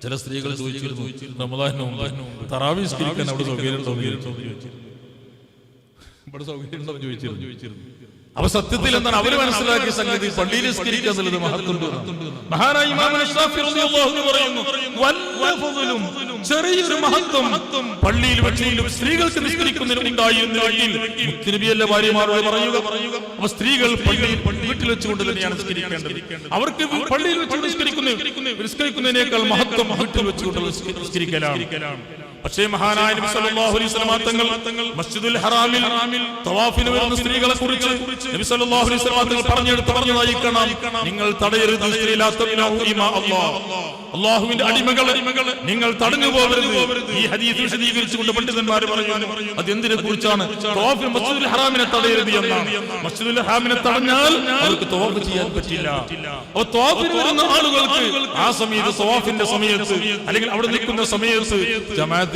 ചില സ്ത്രീകൾ ചോദിച്ചിരുന്നു, റമദാനിന് മുമ്പ് തറാവീഹ് നിസ്കരിക്കാൻ അവിടെ സൗകര്യമുണ്ടോ ചോദിച്ചിരുന്നു. അപ്പൊ സത്യത്തിൽ എന്താണ് അവർ മനസ്സിലാക്കിയ സംഗതി? പള്ളിയിൽ നിസ്കരിക്കുക എന്നുള്ളത് മഹത്വമുണ്ട്. മഹാനായ ഇമാം ശാഫിഈ റളിയല്ലാഹു അൻഹു പറയുന്നു, വല്ല ഫളലും, ചെറിയൊരു മഹത്വം പള്ളിയിൽ വെച്ചുകൊണ്ട് സ്ത്രീകൾക്ക് നിസ്കരിക്കുന്നതിന് ഉണ്ടായിരുന്നെങ്കിൽ മുത്തുനബിയല്ലേ ഭാര്യമാരോട് പറയുക. അപ്പൊ സ്ത്രീകൾ വീട്ടിൽ വെച്ചുകൊണ്ട് തന്നെയാണ് നിസ്കരിക്കേണ്ടത്. അവർക്ക് പള്ളിയിൽ വെച്ചുകൊണ്ട് നിസ്കരിക്കുന്നതിനേക്കാൾ മഹത്വം വീട്ടിൽ വെച്ചുകൊണ്ട് നിസ്കരിക്കലാണ്. പക്ഷേ മഹാനായ നബി സല്ലല്ലാഹു അലൈഹി വസല്ലം തങ്ങൾ മസ്ജിദുൽ ഹറാമിൽ തവാഫിന് വരുന്ന സ്ത്രീകളെ കുറിച്ച് നബി സല്ലല്ലാഹു അലൈഹി വസല്ലം തങ്ങൾ പറഞ്ഞതായി കാണാം, നിങ്ങൾ തടയരുത് അല്ലാഹുവിന്റെ അടിമകളെ നിങ്ങൾ തടഞ്ഞു പോകരുത്. ഈ ഹദീസ് വിശദീകരിച്ചുകൊണ്ട് പണ്ഡിതന്മാർ പറയുന്നു, അത് എന്തിനെ കുറിച്ചാണ്? തവാഫിൽ മസ്ജിദുൽ ഹറാമിനെ തടയരുത് എന്നാണ്. മസ്ജിദുൽ ഹറാമിനെ തടഞ്ഞാൽ അവർക്ക് തവാഫ് ചെയ്യാൻ പറ്റില്ല. അപ്പോൾ തവാഫിന് വരുന്ന ആളുകൾക്ക് ആ സമയത്ത് തവാഫിന്റെ സമയത്ത് അല്ലെങ്കിൽ അവിടെ നിൽക്കുന്ന സമയത്ത് ജമാഅത്ത്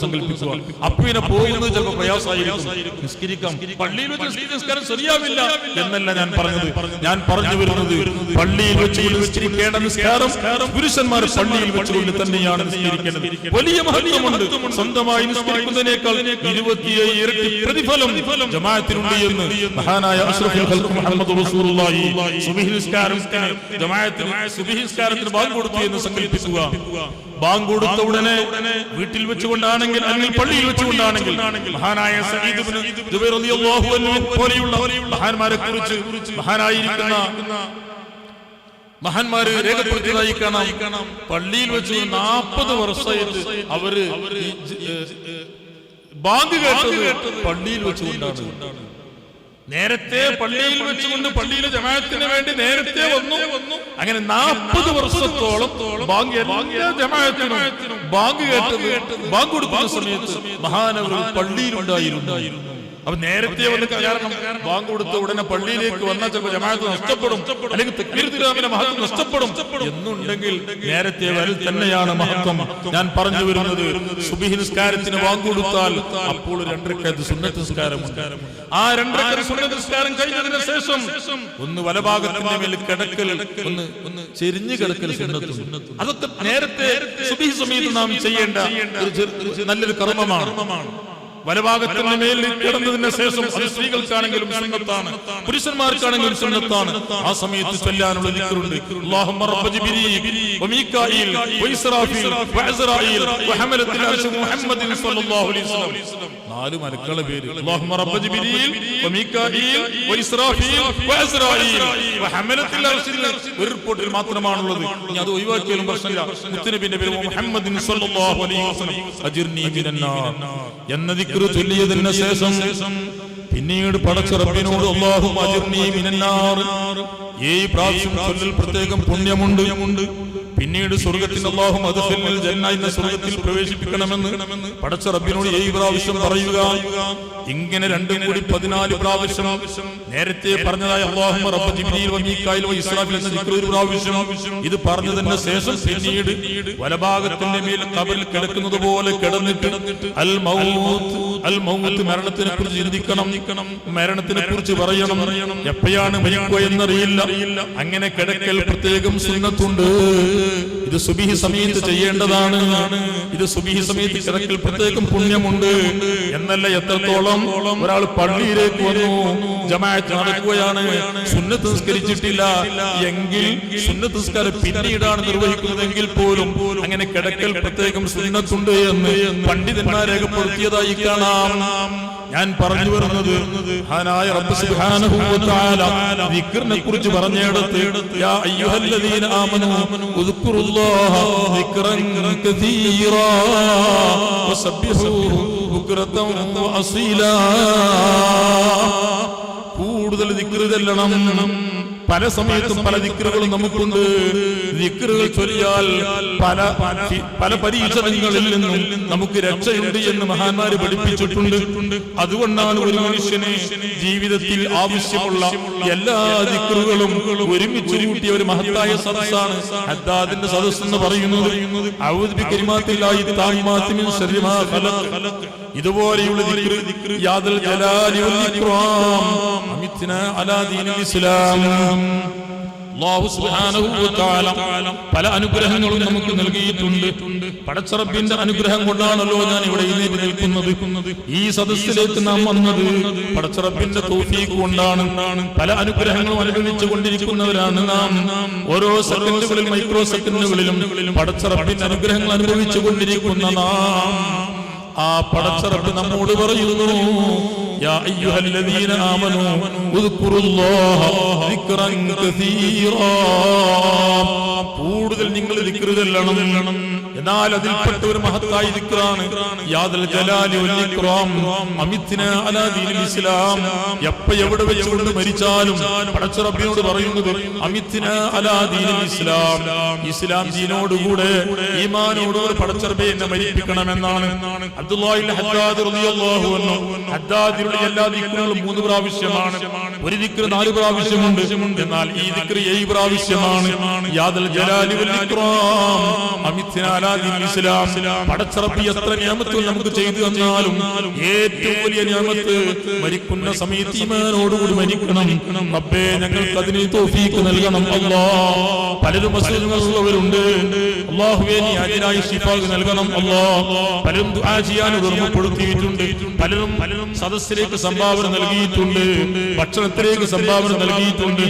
സങ്കല്പിക്കുക. അപ്പിനെ പോകുന്നത് ചിലപ്പോൾ പ്രയാസമായിരിക്കും. നിസ്കരിക്കാം, പള്ളിയിൽ വെച്ച് നിസ്കാരം ശരിയാവില്ല എന്നല്ല ഞാൻ പറഞ്ഞത്. ഞാൻ പറഞ്ഞു വരുന്നത് പള്ളിയിൽ വെച്ച് നിസ്കരിക്കേണ്ട നിസ്കാരം പുരുഷന്മാർ പള്ളിയിൽ വെച്ചുകൊണ്ട് തന്നെയാണ് നിസ്കരിക്കേണ്ടത്. വലിയ മഹത്വമുണ്ട്. സ്വന്തമായി നിസ്കരിക്കുന്നതിനേക്കാൾ 27 ഇരട്ടി പ്രതിഫലം ജമാഅത്തിനുണ്ട് എന്ന് മഹാനായ അഷ്റഫുൽ ഖൽഖ് മുഹമ്മദ് റസൂലുള്ളാഹി സുബ്ഹി നിസ്കാരത്തിന് ജമാഅത്തിന് സുബ്ഹി നിസ്കാരത്തിന് ബാങ്ക് കൊടുത്തു എന്ന് സങ്കല്പിക്കുക. ബാങ്ക് കൊടുത്ത ഉടനെ വീട്ടിൽ വെച്ചുകൊണ്ടാണെങ്കിൽ അല്ലെങ്കിൽ പള്ളിയിൽ വെച്ചുകൊണ്ടാണെങ്കിൽ മഹാനായ സഈദ് ഇബ്നു ജുബൈർ റളിയല്ലാഹു അൻഹു പോലെയുള്ള മഹാന്മാരെ കുറിച്ച് മഹാന്മാര് രേഖപ്പെടുത്തിയതായി കാണാം. പള്ളിയിൽ വെച്ച് 40 വർഷമായിട്ട് അവര് ബാങ്ക് കേട്ടത് പള്ളിയിൽ വെച്ചുകൊണ്ടാണ്. നേരത്തെ പള്ളിയിൽ വെച്ചുകൊണ്ട് പള്ളിയിലെ ജമാഅത്തിന് വേണ്ടി നേരത്തെ വന്നു. അങ്ങനെ 40 വർഷത്തോളം എല്ലാ ജമാഅത്തിനും ബാങ്ക് കേട്ടത് ബാങ്ക് കൊടുക്കുന്ന സമയത്ത് മഹാനവർ പള്ളിയിലുണ്ടായിരുന്നു. അപ്പൊ നേരത്തെ വന്ന് കാരണം ബാങ്ക് കൊടുത്ത ഉടനെ പള്ളിയിലേക്ക് വന്നാൽ ചിലപ്പോൾ ജമാഅത്ത് നഷ്ടപ്പെടും, അല്ലെങ്കിൽ തക്ബീർ തിലാവിന്റെ മഹത്വം നഷ്ടപ്പെടും എന്നുണ്ടെങ്കിൽ നേരത്തെ വരിൽ തന്നെയാണ് മഹത്വം. ഞാൻ പറഞ്ഞു വരുന്നത് സുബ്ഹി നിസ്കാരത്തിന് ബാങ്ക് കൊടുത്താൽ അപ്പോൾ 2 റക്അത്ത് സുന്നത്ത് നിസ്കാരമുണ്ട്. ആ 2 റക്അത്ത് സുന്നത്ത് നിസ്കാരം കഴിഞ്ഞതിന് ശേഷം ഒന്ന് വലഭാഗത്തിന്റെ മേൽ കിടക്കൽ, ഒന്ന് ചെരിഞ്ഞു കിടക്കൽ സുന്നത്തും. അതൊക്കെ നേരത്തെ സുബ്ഹി സമയത്ത് നാം ചെയ്യേണ്ട നല്ലൊരു കർമ്മമാണ്. വലഭാഗത്തിന്റെ മേൽ കിടന്നതിന് ശേഷം അത് സ്ത്രീകൾക്കാണെങ്കിലും സുന്നത്താണ്, പുരുഷന്മാർക്കാണെങ്കിലും സുന്നത്താണ്. ആ സമയത്ത് ചൊല്ലാനുള്ള ദിക്റുണ്ട്. അല്ലാഹുമ്മ റബ്ബ ജിബ്രീൽ വമീകായിൽ വഇസ്റാഫീൽ വഅസ്റായീൽ വഹമലത്തുൽ അർശ് മുഹമ്മദിൻ സ്വല്ലല്ലാഹു അലൈഹി വസല്ലം. 4 മലക്കുകളുടെ പേര്. അല്ലാഹുമ്മ റബ്ബ ജിബ്രീൽ വമീകായിൽ വഇസ്റാഫീൽ വഅസ്റായീൽ വഹമലത്തുൽ അർശ് ഒരു റിപ്പോർട്ടിൽ മാത്രമാണുള്ളത്. ഇനി അത് ഒഴിവാക്കിയാലും പ്രശ്നമില്ല. മുത്തുനബിയുടെ പേര് മുഹമ്മദിൻ സ്വല്ലല്ലാഹു അലൈഹി വസല്ലം. അജിർനി മിനന്നാർ എന്ന ദിക്ർ ചൊല്ലിയതിന് ശേഷം പിന്നീട് പടച്ച റബ്ബിനോട് അല്ലാഹുമ്മ അജിർനി മിനന്നാർ 7 പ്രാവശ്യം ചൊല്ലൽ പ്രത്യേകം പുണ്യമുണ്ട്. പിന്നീട് സ്വർഗ്ഗത്തിൽ അല്ലാഹുമ്മ അദ്ഖിൽനിൽ ജന്ന എന്ന സ്വർഗ്ഗത്തിൽ പ്രവേശിപ്പിക്കണമെന്ന് പടച്ച റബ്ബിനോട് 7 പ്രാവശ്യം പറയുക. ഇങ്ങനെ രണ്ടും കൂടി 14 പ്രാവശ്യം. നേരത്തെ പറഞ്ഞതായ അല്ലാഹുമ്മ റബ്ബ ജിബ്രീൽ വമീകായിൽ വഇസ്റാഫീൽ എന്ന ദിക്ർ 1 പ്രാവശ്യം. ഇത് പറഞ്ഞതിന് ശേഷം പിന്നീട് വലഭാഗത്തിന്റെ മേൽ ഖബറിൽ കിടക്കുന്നത് പോലെ കിടന്നിട്ട് അൽ മൗത്ത് മരണത്തിനെ കുറിച്ച് ചിന്തിക്കണം, മരണത്തിനെ കുറിച്ച് പറയണം. എപ്പോഴാണ് മരിക്കുക എന്നറിയില്ല. അങ്ങനെ കിടക്കൽ പ്രത്യേകം സുന്നത്തുണ്ട്. ഇത് സുബ്ഹി സമയത്ത് ചെയ്യേണ്ടതാണ്. ഇത് സുബ്ഹി സമയത്ത് കിടക്കൽ പ്രത്യേകം പുണ്യമുണ്ട് എന്നല്ല. എത്രത്തോളം ഒരാൾ പള്ളിയിലേക്ക് വന്നു, ജമാഅത്ത് നടക്കുകയാണ്, സുന്നത്ത് നിസ്കരിച്ചിട്ടില്ല എങ്കിൽ സുന്നത്ത് നിസ്കാരം പിന്നീടാണ് നിർവഹിക്കുന്നതെങ്കിൽ പോലും അങ്ങനെ കിടക്കൽ പ്രത്യേകം സുന്നത്തുണ്ട് എന്ന് പണ്ഡിതന്മാർ രേഖപ്പെടുത്തിയതായി കാണാം. ഞാൻ പറഞ്ഞു വരുന്നത് മഹാനായ റബ്ബ് സുബ്ഹാനഹു വ തആല ദിക്റിനെ കുറിച്ച് പറഞ്ഞിടത്ത് യാ അയ്യുഹല്ലദീന ആമനൂ ഉദ്കുറുല്ലാഹ ദിക്റൻ കസീറാ വസബ്ബിഹൂഹു ബുക്റതൻ വഅസീലാ. കൂടുതൽ ദിക്ർ ചൊല്ലണം. പല സമയത്തും പല ദിക്റുകളും നമുക്കുണ്ട്. ദിക്റുകൾ ചൊല്ലിയാൽ പല പരീക്ഷണങ്ങളിൽ നിന്നും നമുക്ക് രക്ഷയുണ്ട് എന്ന് മഹാന്മാര് പഠിപ്പിച്ചിട്ടുണ്ട്. അതുകൊണ്ടാണ് ഒരു മനുഷ്യന് ജീവിതത്തിൽ ആവശ്യമുള്ള എല്ലാ ദിക്റുകളും ഒരുമിച്ച് കൂട്ടിയ ഒരു മഹത്തായ സദസ്സാണ് ഹദ്ദാദിന്റെ സദസ്സ് എന്ന് പറയുന്നത്. അഊദു ബികലിമാത്തില്ലാഹി താമ്മാത്തി മിൻ ശർരി മാ ഖലഖ്. ഇതുപോലെയുള്ള ദിക്ർ യാദൽ ജലാലി വൽ ഇക്റാം അമിത്നാ അലാ ദീനിൽ ഇസ്ലാം. അല്ലാഹു സുബ്ഹാനഹു വ തആല പല അനുഗ്രഹങ്ങളും നമുക്ക് നൽകിയിട്ടുണ്ട്. പടച്ച റബ്ബിന്റെ അനുഗ്രഹം കൊണ്ടാണല്ലോ ഞാൻ ഇവിടെ എഴുന്നേറ്റ് നിൽക്കുന്നത്. ഈ സദസ്സിലേക്ക് നാം വന്നത് പടച്ച റബ്ബിന്റെ തൗഫീഖ് കൊണ്ടാണ്. പല അനുഗ്രഹങ്ങളും അനുഭവിച്ചു കൊണ്ടിരിക്കുന്നവരാണ് നാം. ഓരോ സെക്കൻഡുകളിൽ മൈക്രോ സെക്കൻഡുകളിലും പടച്ച റബ്ബിന്റെ അനുഗ്രഹങ്ങൾ അനുഭവിച്ചു കൊണ്ടിരിക്കുന്ന നാം. ആ പടച്ച റബ്ബ് നമ്മോട് പറയുന്നു യാ അയ്യുഹല്ലദീന ആമനൂ ഉദ്കുറുല്ലാഹ ദിക്റൻ കസീറാ. കൂടുതൽ നിങ്ങൾ ദിക്ർ ചൊല്ലണം. എന്നാൽ അതിൽപ്പെട്ട ഒരു മഹത്തായ ദിക്റാണ് യാദൽ ജലാലി വൽ ഇക്റാം അമിത്നാ അലാ ദീനിൽ ഇസ്ലാം. എവിടെ വെച്ചുകൊണ്ട് മരിച്ചാലും പടച്ച റബ്ബിനോട് പറയുന്നത് അമിത്നാ അലാ ദീനിൽ ഇസ്ലാം, ഇസ്ലാം ദീനോടുകൂടെ ഈമാനോടുകൂടെ പടച്ച റബ്ബേ എന്നെ മരിപ്പിക്കണമെന്നാണ്. അബ്ദുല്ലാഹിൽ ഹദ്ദാദ് റളിയല്ലാഹു അൻഹു ഹദ്ദാദിലുള്ള എല്ലാ ദിക്റുകളും 3 പ്രാവശ്യമാണ്. ഒരു ദിക്ർ 4 പ്രാവശ്യമുണ്ട്. എന്നാൽ ഈ ദിക്ർ 7 പ്രാവശ്യമാണ്. യാദൽ ജലാലി വൽ ഇക്റാം അമിത്നാ അലാ ദീനിൽ ഇസ്ലാം. പടച്ച റബ്ബ് എത്ര നിഅമത്തുകൾ നമുക്ക് ചെയ്തു തന്നാലും ഏറ്റവും വലിയ നിഅമത്ത് മരിക്കുന്ന സമയത്ത് ഈമാനോടുകൂടി മരിക്കണം. റബ്ബേ ഞങ്ങൾക്ക് അതിന് തൗഫീഖ് നൽകണം അല്ലാഹ്. പലരും അസുഖങ്ങളുള്ളവരുണ്ട്. അല്ലാഹുവേ നീ അജിരായി ശിഫാ നൽകണം അല്ലാഹ്. പലരും ദുആ ചെയ്യാൻ ഓർമ്മപ്പെടുത്തിയിട്ടുണ്ട്. പലരും സദസ്സിലേക്ക് സംഭാവന നൽകിയിട്ടുണ്ട്. ഭക്ഷണത്തിലേക്ക് സംഭാവന നൽകിയിട്ടുണ്ട്.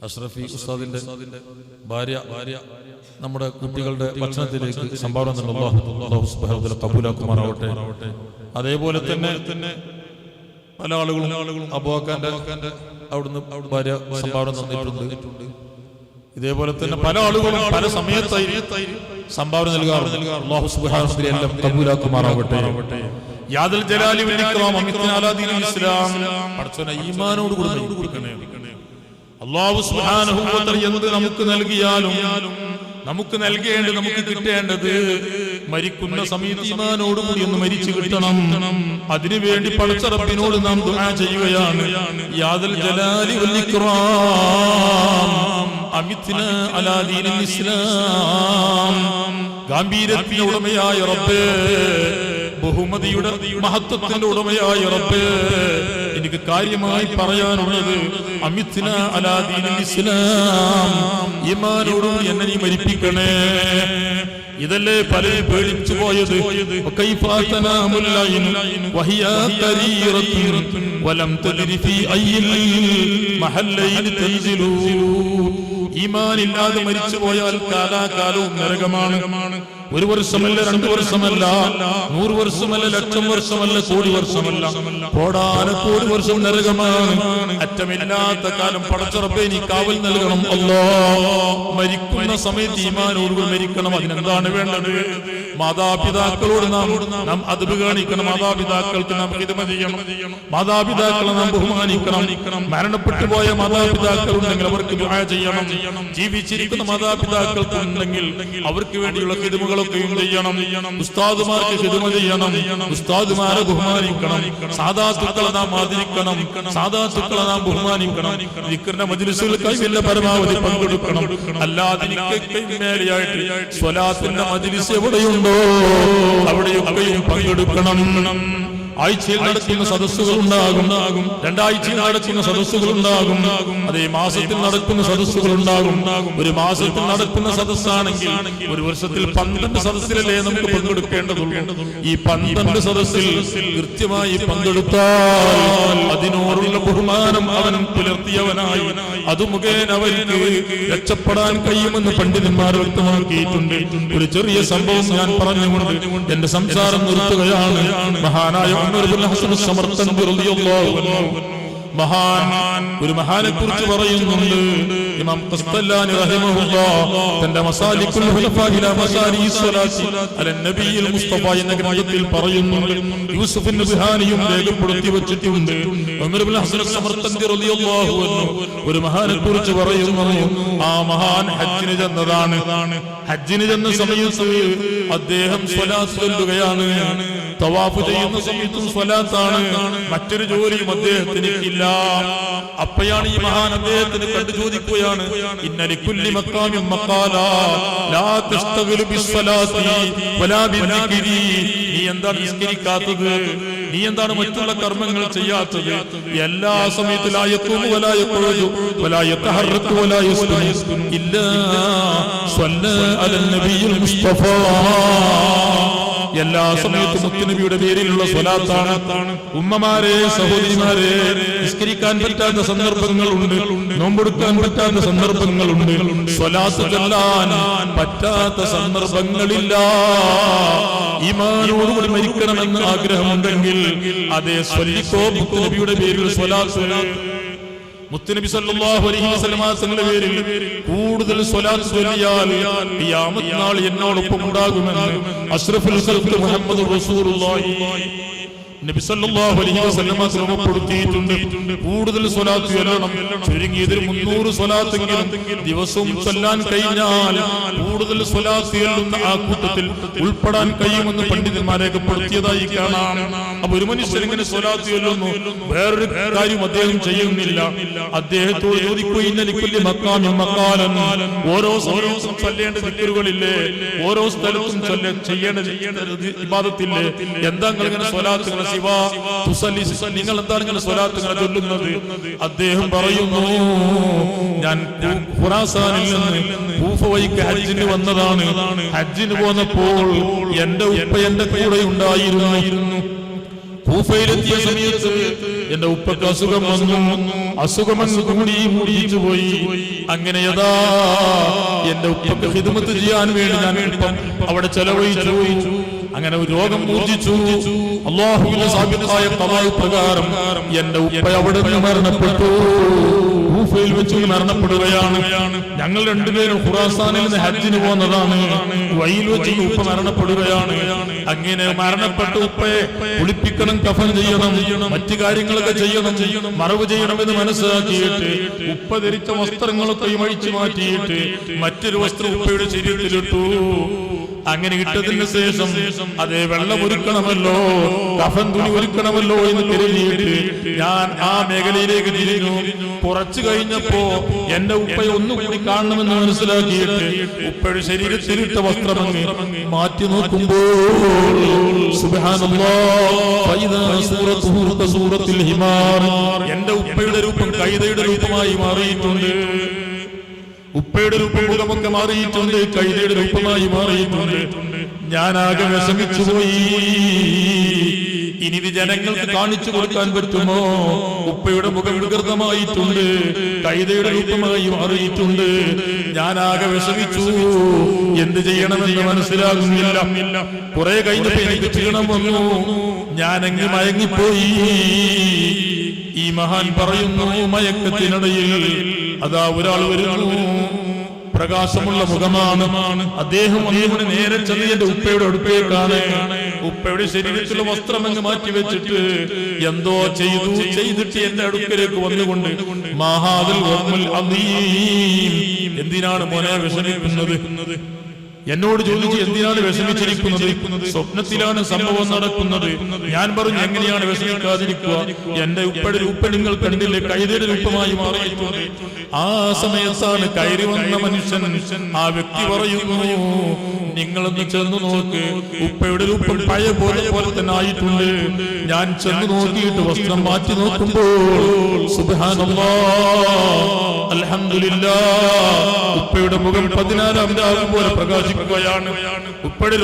അഷ്റഫി ഉസ്താദിന്റെ ഭാര്യ നമ്മുടെ കുട്ടികളുടെ ഭക്ഷണത്തിലേക്ക് സംഭാവന അല്ലാഹു സുബ്ഹാനഹു വ തആല കബൂലാക്കുമാറാവട്ടെ. അതേപോലെ തന്നെ പല ആളുകളും അബൂബക്കറിന്റെ അവിടുന്ന് ഭാര്യ സംഭാവന തന്നിട്ടുണ്ട്. ഇതേപോലെ തന്നെ പല ആളുകളും പല സമയത്തായി സംഭാവന നൽകാറുണ്ട്. അല്ലാഹു സുബ്ഹാനഹു വ തആല എല്ലാം കബൂലാക്കുമാറാവട്ടെ. യാദൽ ജലാലി വൽ ഇക്റാം അമിത്നാ അലാ ദീനിൽ ഇസ്ലാം. പടച്ചോനെ ഈമാനോട് കൂടി മരിപ്പിക്കണേ. അല്ലാഹു സുബ്ഹാനഹു വ തആല എന്ത് നമുക്ക് നൽകിയാലും നമുക്ക് നൽകേണ്ടത് നമുക്ക് കിട്ടേണ്ടത് മരിക്കുന്ന സമയത്ത് ഈമാനോടുകൂടി ഒന്ന് മരിച്ചു കിട്ടണം. അതിനുവേണ്ടി പടച്ച റബ്ബിനോട് നാം ദുആ ചെയ്യുകയാണ്. യാദൽ ജലാലി വൽ ഇക്റാം അമിത്നാ അലാ ദീനിൽ ഇസ്ലാം. ഗാംഭീര്യത്തിന്റെ ഉടമയായ റബ്ബേ, ബഹുമതിയുടെ മഹത്വത്തിന്റെ ഉടമയായ റബ്ബേ, എനിക്ക് കാര്യമായി പറയാനുള്ളത് അമിത്നാ അലാ ദീനിൽ ഇസ്ലാം. ഈമാനോടുകൂടി എന്നെ നീ മരിപ്പിക്കണേ. ഇതല്ലേ പലരും പേടിച്ചു പോയത്. ഈമാനില്ലാതെ മരിച്ചു പോയാൽ കാലാകാലവും നരകമാണ്. 1 വർഷമല്ല, 2 വർഷമല്ല, 100 വർഷമല്ല, 1,00,000 വർഷമല്ല, കോടി വർഷമല്ല, കോടാനക്കോടി വർഷം നരകമാണ്. അറ്റമില്ലാത്ത കാലം പടച്ചറബ്ബേ നീ കാവൽ നൽകണം അല്ലാഹ്. മരിക്കുന്ന സമയത്ത് ഈമാനോടുകൂടി മരിക്കണം. അതിനെന്താണ് വേണ്ടത്? മാതാപിതാക്കളോട് നാം അദബ് കാണിക്കണം. മാതാപിതാക്കൾക്ക് നാം ഖിദ്മ ചെയ്യണം. മാതാപിതാക്കളെ നാം ബഹുമാനിക്കണം. മരണപ്പെട്ടു പോയ മാതാപിതാക്കൾ ഉണ്ടെങ്കിൽ അവർക്ക് ദുആ ചെയ്യണം. ജീവിച്ചിരിക്കുന്ന മാതാപിതാക്കൾക്ക് ഉണ്ടെങ്കിൽ അവർക്ക് വേണ്ടിയുള്ള ഖിദ്മകളൊക്കെയും ചെയ്യണം. ഉസ്താദുമാർക്ക് ഖിദ്മ ചെയ്യണം. ഉസ്താദുമാരെ ബഹുമാനിക്കണം. സാദാത്തുക്കളെ നാം ആദരിക്കണം. സാദാത്തുക്കളെ നാം ബഹുമാനിക്കണം. ദിക്റിന്റെ മജ്ലിസുകൾക്കായി വല്ല പരമാവധി പങ്കെടുക്കണം. അല്ലാതെ മേലെയായിട്ട് സ്വലാത്തിന്റെ മജ്ലിസ് എവിടെയുണ്ടോ അവിടെയൊക്കെയും പങ്കെടുക്കണം. ആഴ്ചയിൽ നടക്കുന്ന സദസ്സുകൾ ഉണ്ടാകും, 2 ആഴ്ചയിൽ നടക്കുന്ന സദസ്സുകൾ ഉണ്ടാകും, അതേ മാസത്തിൽ നടക്കുന്ന സദസ്സുകൾ ഉണ്ടാകും. 1 മാസത്തിൽ നടക്കുന്ന സദസ്സാണെങ്കിൽ 1 വർഷത്തിൽ 12 സദസ്സിലല്ലേ നമുക്ക് പങ്കെടുക്കേണ്ടതുള്ളൂ. ഈ 12 സദസ്സിൽ കൃത്യമായി പങ്കെടുത്താൽ അതിനോടുള്ള ബഹുമാനം അവൻ പുലർത്തിയവനായി അത് മുഖേന അവർക്ക് രക്ഷപ്പെടാൻ കഴിയുമെന്ന് പണ്ഡിതന്മാർ വ്യക്തമാക്കിയിട്ടുണ്ട്. ഒരു ചെറിയ സംഭവം ഞാൻ പറഞ്ഞുകൊണ്ട് എന്റെ സംസാരം നിർത്തുകയാണ്. മഹാനായ ഒരു മഹാനെ കുറിച്ച് പറയുന്നുണ്ട്. ഇമാം ഖസ്തലാനി റഹിമഹുല്ലാഹ് തന്റെ മസാലിക്കുൽ ഖുലഫാ ഇലാ മസാലി സ്വലാത്തി അല നബിയിൽ മുസ്തഫ എന്ന ഗ്രന്ഥത്തിൽ പറയുന്നുണ്ട്. യൂസുഫ് നബ്ഹാനിയും രേഖപ്പെടുത്തി വെച്ചിട്ടുണ്ട്. ഉമർ ഇബ്നു ഹസൻ സമർഖന്ദി റളിയല്ലാഹു അൻഹു ഒരു മഹാനെ കുറിച്ച് പറയുന്നു. ആ മഹാൻ ഹജ്ജിന് ചെന്നതാണ്. ഹജ്ജിന് ചെന്ന സമയത്ത് അദ്ദേഹം സ്വലാത്ത് ചൊല്ലുകയാണ്. തവാഫ് ചെയ്യുന്ന സമയത്തും സ്വലാത്താണ്. മറ്റൊരു ജോലിയും അദ്ദേഹത്തിന് ഇല്ല. അപ്പോഴാണ് ഈ മഹാൻ അദ്ദേഹത്തിന് കണ്ടു ചോദിക്കുകയാണ്, ഇന്ന ലികുല്ലി മഖാമിൻ മഖാലാ ലാ തസ്തഗിലു ബിസ്സലാത്തി വലാ ബിദ്ദിക്രി. നീ എന്താണ് നിസ്കരിക്കാത്തത്? നീ എന്താണ് മറ്റുള്ള കർമ്മങ്ങൾ ചെയ്യാത്തത്? എല്ലാ സമയത്തും ലാ യഖൂമു വലാ യഖഉദു വലാ യതഹറകു വലാ യസ്കുനു ഇല്ലാ സ്വല്ല അലൻ നബിയിൽ മുസ്തഫ. എല്ലാ സമയത്തും മുത്തുനബിയുടെ പേരിലുള്ള സ്വലാത്താണ്. ഉമ്മമാരെ, സഹോദരിമാരെ, നിസ്കരിക്കാൻ പറ്റാത്ത സന്ദർഭങ്ങളുണ്ട്, നോമ്പെടുക്കാൻ പറ്റാത്ത സന്ദർഭങ്ങളുണ്ട്, സ്വലാത്ത് ചൊല്ലാൻ പറ്റാത്ത സന്ദർഭങ്ങളില്ല. ഈമാനോടുകൂടി മരിക്കണമെന്ന് ആഗ്രഹമുണ്ടെങ്കിൽ അതേ സ്വല്ലിക്കോ മുത്തുനബിയുടെ പേരിൽ സ്വലാത്ത്. മുത്തുനബി സല്ലല്ലാഹു അലൈഹി വസല്ലം തങ്ങളുടെ പേരിൽ കൂടുതൽ സ്വലാത്ത് ചൊല്ലിയാൽ ഖിയാമത്ത് നാൾ എന്നോടൊപ്പം ഉണ്ടാകുമെന്ന് അഷ്റഫുൽ ഖൽഖ് മുഹമ്മദ് റസൂലുള്ളാഹി നബി സല്ലല്ലാഹു അലൈഹി വസല്ലം ക്രമപ്പെടുത്തിയിട്ടുണ്ട്. കൂടുതൽ സ്വലാത്ത് ചൊല്ലണം. ചുരുങ്ങിയതിൽ 300 സ്വലാത്തെങ്കിലും ദിവസവും ചൊല്ലാൻ കഴിഞ്ഞാൽ കൂടുതൽ സ്വലാത്ത് ചൊല്ലുന്ന ആ കൂട്ടത്തിൽ ഉൾപ്പെടാൻ കഴിയുമെന്ന് പണ്ഡിതന്മാരെ രേഖപ്പെടുത്തിയതായി കാണാം. അപ്പൊ ഒരു മനുഷ്യൻ ഇങ്ങനെ സ്വലാത്ത് ചൊല്ലുന്നു, വേറൊരു കാര്യം അദ്ദേഹം ചെയ്യുന്നില്ല. അദ്ദേഹത്തോട് ചോദിക്കുകയും ഓരോ സമയത്തും ചൊല്ലേണ്ട ദിക്റുകളില്ലേ, ഓരോ സ്ഥലത്തും ചെയ്യേണ്ട ഇബാദത്തില്ലേ, എന്താ ഇങ്ങനെ സ്വലാത്തുകൾ നിങ്ങൾ എന്താണ് ഇങ്ങനെ സ്വലാത്തുകൾ ചൊല്ലുന്നത്? അദ്ദേഹം പറയുന്നു, ഞാൻ ഖുറാസാനിൽ നിന്ന് കൂഫ വഴിക്ക് ഹജ്ജിന് വന്നതാണ്. ഹജ്ജിന് പോന്നപ്പോൾ എന്റെ ഉപ്പ എന്റെ കൂടെ ഉണ്ടായിരുന്നു. കൂഫയിലെത്തിയ സമയത്ത് എന്റെ ഉപ്പക്ക് അസുഖം വന്നു. അസുഖമെന്ന് കൂടിച്ചു പോയി. അങ്ങനെ യഥാ എന്റെ ഉപ്പക്ക് ഖിദ്മത്ത് ചെയ്യാൻ വേണ്ടി ഞാൻ അവിടെ ചെലവഴിച്ചു. അങ്ങനെ ഒരു രോഗം മൂർജിച്ചു. അല്ലാഹുവിന്റെ സാബിത്തായ ഖദാ പ്രകാരം എന്റെ ഉപ്പ അവിടെ നിന്ന് മരണപ്പെട്ടു. കൂഫയിൽ വെച്ച് മരണപ്പെടുകയാണ്. ഞങ്ങൾ രണ്ടുപേരും ഖുറാസാനിൽ നിന്ന് ഹജ്ജിന് പോകുന്നതാണ്. വഴിയിൽ വെച്ച് ഉപ്പ മരണപ്പെടുകയാണ്. അങ്ങനെ മരണപ്പെട്ട ഉപ്പയെ കുളിപ്പിക്കണം, കഫൻ ചെയ്യണം, മറ്റു കാര്യങ്ങളൊക്കെ ചെയ്യണം, മറവ് ചെയ്യണമെന്ന് മനസ്സിലാക്കിയിട്ട് ഉപ്പ ധരിച്ച വസ്ത്രങ്ങളൊക്കെ അഴിച്ചു മാറ്റിയിട്ട് മറ്റൊരു വസ്ത്രം ഉപ്പയുടെ ശരീരത്തിലിട്ടു. അങ്ങനെ ഇട്ടതിന് ശേഷം അതേ വെള്ളം ഒരുക്കണമല്ലോ, കഫൻ തുണി ഒരുക്കണമല്ലോ എന്ന് തിരഞ്ഞിട്ട് ഞാൻ ആ മേഖലയിലേക്ക് തിരിഞ്ഞു. കുറച്ചു കഴിഞ്ഞപ്പോ എന്റെ ഉപ്പയെ ഒന്നുകൂടി കാണണമെന്ന് മനസ്സിലാക്കിയിട്ട് ഉപ്പയുടെ ശരീരത്തിലിട്ട വസ്ത്രമങ്ങ് മാറ്റി നോക്കുമ്പോൾ എന്റെ ഉപ്പയുടെ രൂപം കൈതയുടെ രൂപമായി മാറിയിട്ടുണ്ട്. ഉപ്പയുടെ രൂപം മുഖമൊക്കെ മാറിയിട്ടുണ്ട്, കൈതയുടെ രൂപമായി മാറിയിട്ടുണ്ട്. ഞാനാകെ വിഷമിച്ചു പോയി. ഇനി ഇത് ജനങ്ങൾക്ക് കാണിച്ചു കൊടുക്കാൻ പറ്റുമോ? ഉപ്പയുടെ മുഖം വികൃതമായിട്ടുണ്ട്, കൈതയുടെ രൂപമായി മാറിയിട്ടുണ്ട്. ഞാനാകെ വിഷമിച്ചു. എന്ത് ചെയ്യണമെന്ന് മനസ്സിലാകുന്നില്ല. കുറെ കഴിഞ്ഞപ്പോ എനിക്ക് ക്ഷീണം വന്നു. ഞാനങ്ങ് മയങ്ങിപ്പോയി. ഈ മഹാൻ പറയുന്നു, മയക്കത്തിനിടയിൽ അതാ ഒരാൾ വരുന്നു. പ്രകാശമുള്ള മുഖമാണ്. അദ്ദേഹം ഒന്നുകൂടി നേരെ ചെന്ന് എന്റെ ഉപ്പയുടെ അടുത്തേക്കാണ്. ഉപ്പയുടെ ശരീരത്തിലുള്ള വസ്ത്രം അങ്ങ് മാറ്റി വെച്ചിട്ട് എന്തോ ചെയ്തിട്ട് എന്റെ അടുക്കലേക്ക് വന്നുകൊണ്ട് എന്തിനാണ് മോനെ വിഷമിക്കുന്നത്? എന്നോട് ചോദിച്ചു, എന്തിനാണ് വിഷമിച്ചിരിക്കുന്നത്? സ്വപ്നത്തിലാണ് സംഭവം നടക്കുന്നത്. ഞാൻ പറഞ്ഞു, എങ്ങനെയാണ് വിഷമിക്കാതിരിക്കുക? എന്റെ ഉപ്പയുടെ രൂപ നിങ്ങൾ കണ്ടില്ലേ? കൈതയുടെ രൂപമായി മാറിയിട്ടുണ്ട്. ആ സമയത്താണ് കയറി വന്ന മനുഷ്യൻ, ആ വ്യക്തി പറയുന്നു, നിങ്ങളൊന്ന് ചെന്ന് നോക്ക്, ഉപ്പയുടെ രൂപം പഴയ പോലെ തന്നെ ആയിട്ടുണ്ട്. ഞാൻ ചെന്ന് നോക്കിയിട്ട് വസ്ത്രം മാറ്റി നോക്കുമ്പോൾ സുബ്ഹാനല്ലാഹ്, അൽഹംദുലില്ലാഹ്, ഉപ്പയുടെ മുഖം 14-ാം രാവ് പോലെ പ്രകാശിക്കുകയാണ്. ഉപ്പയുടെ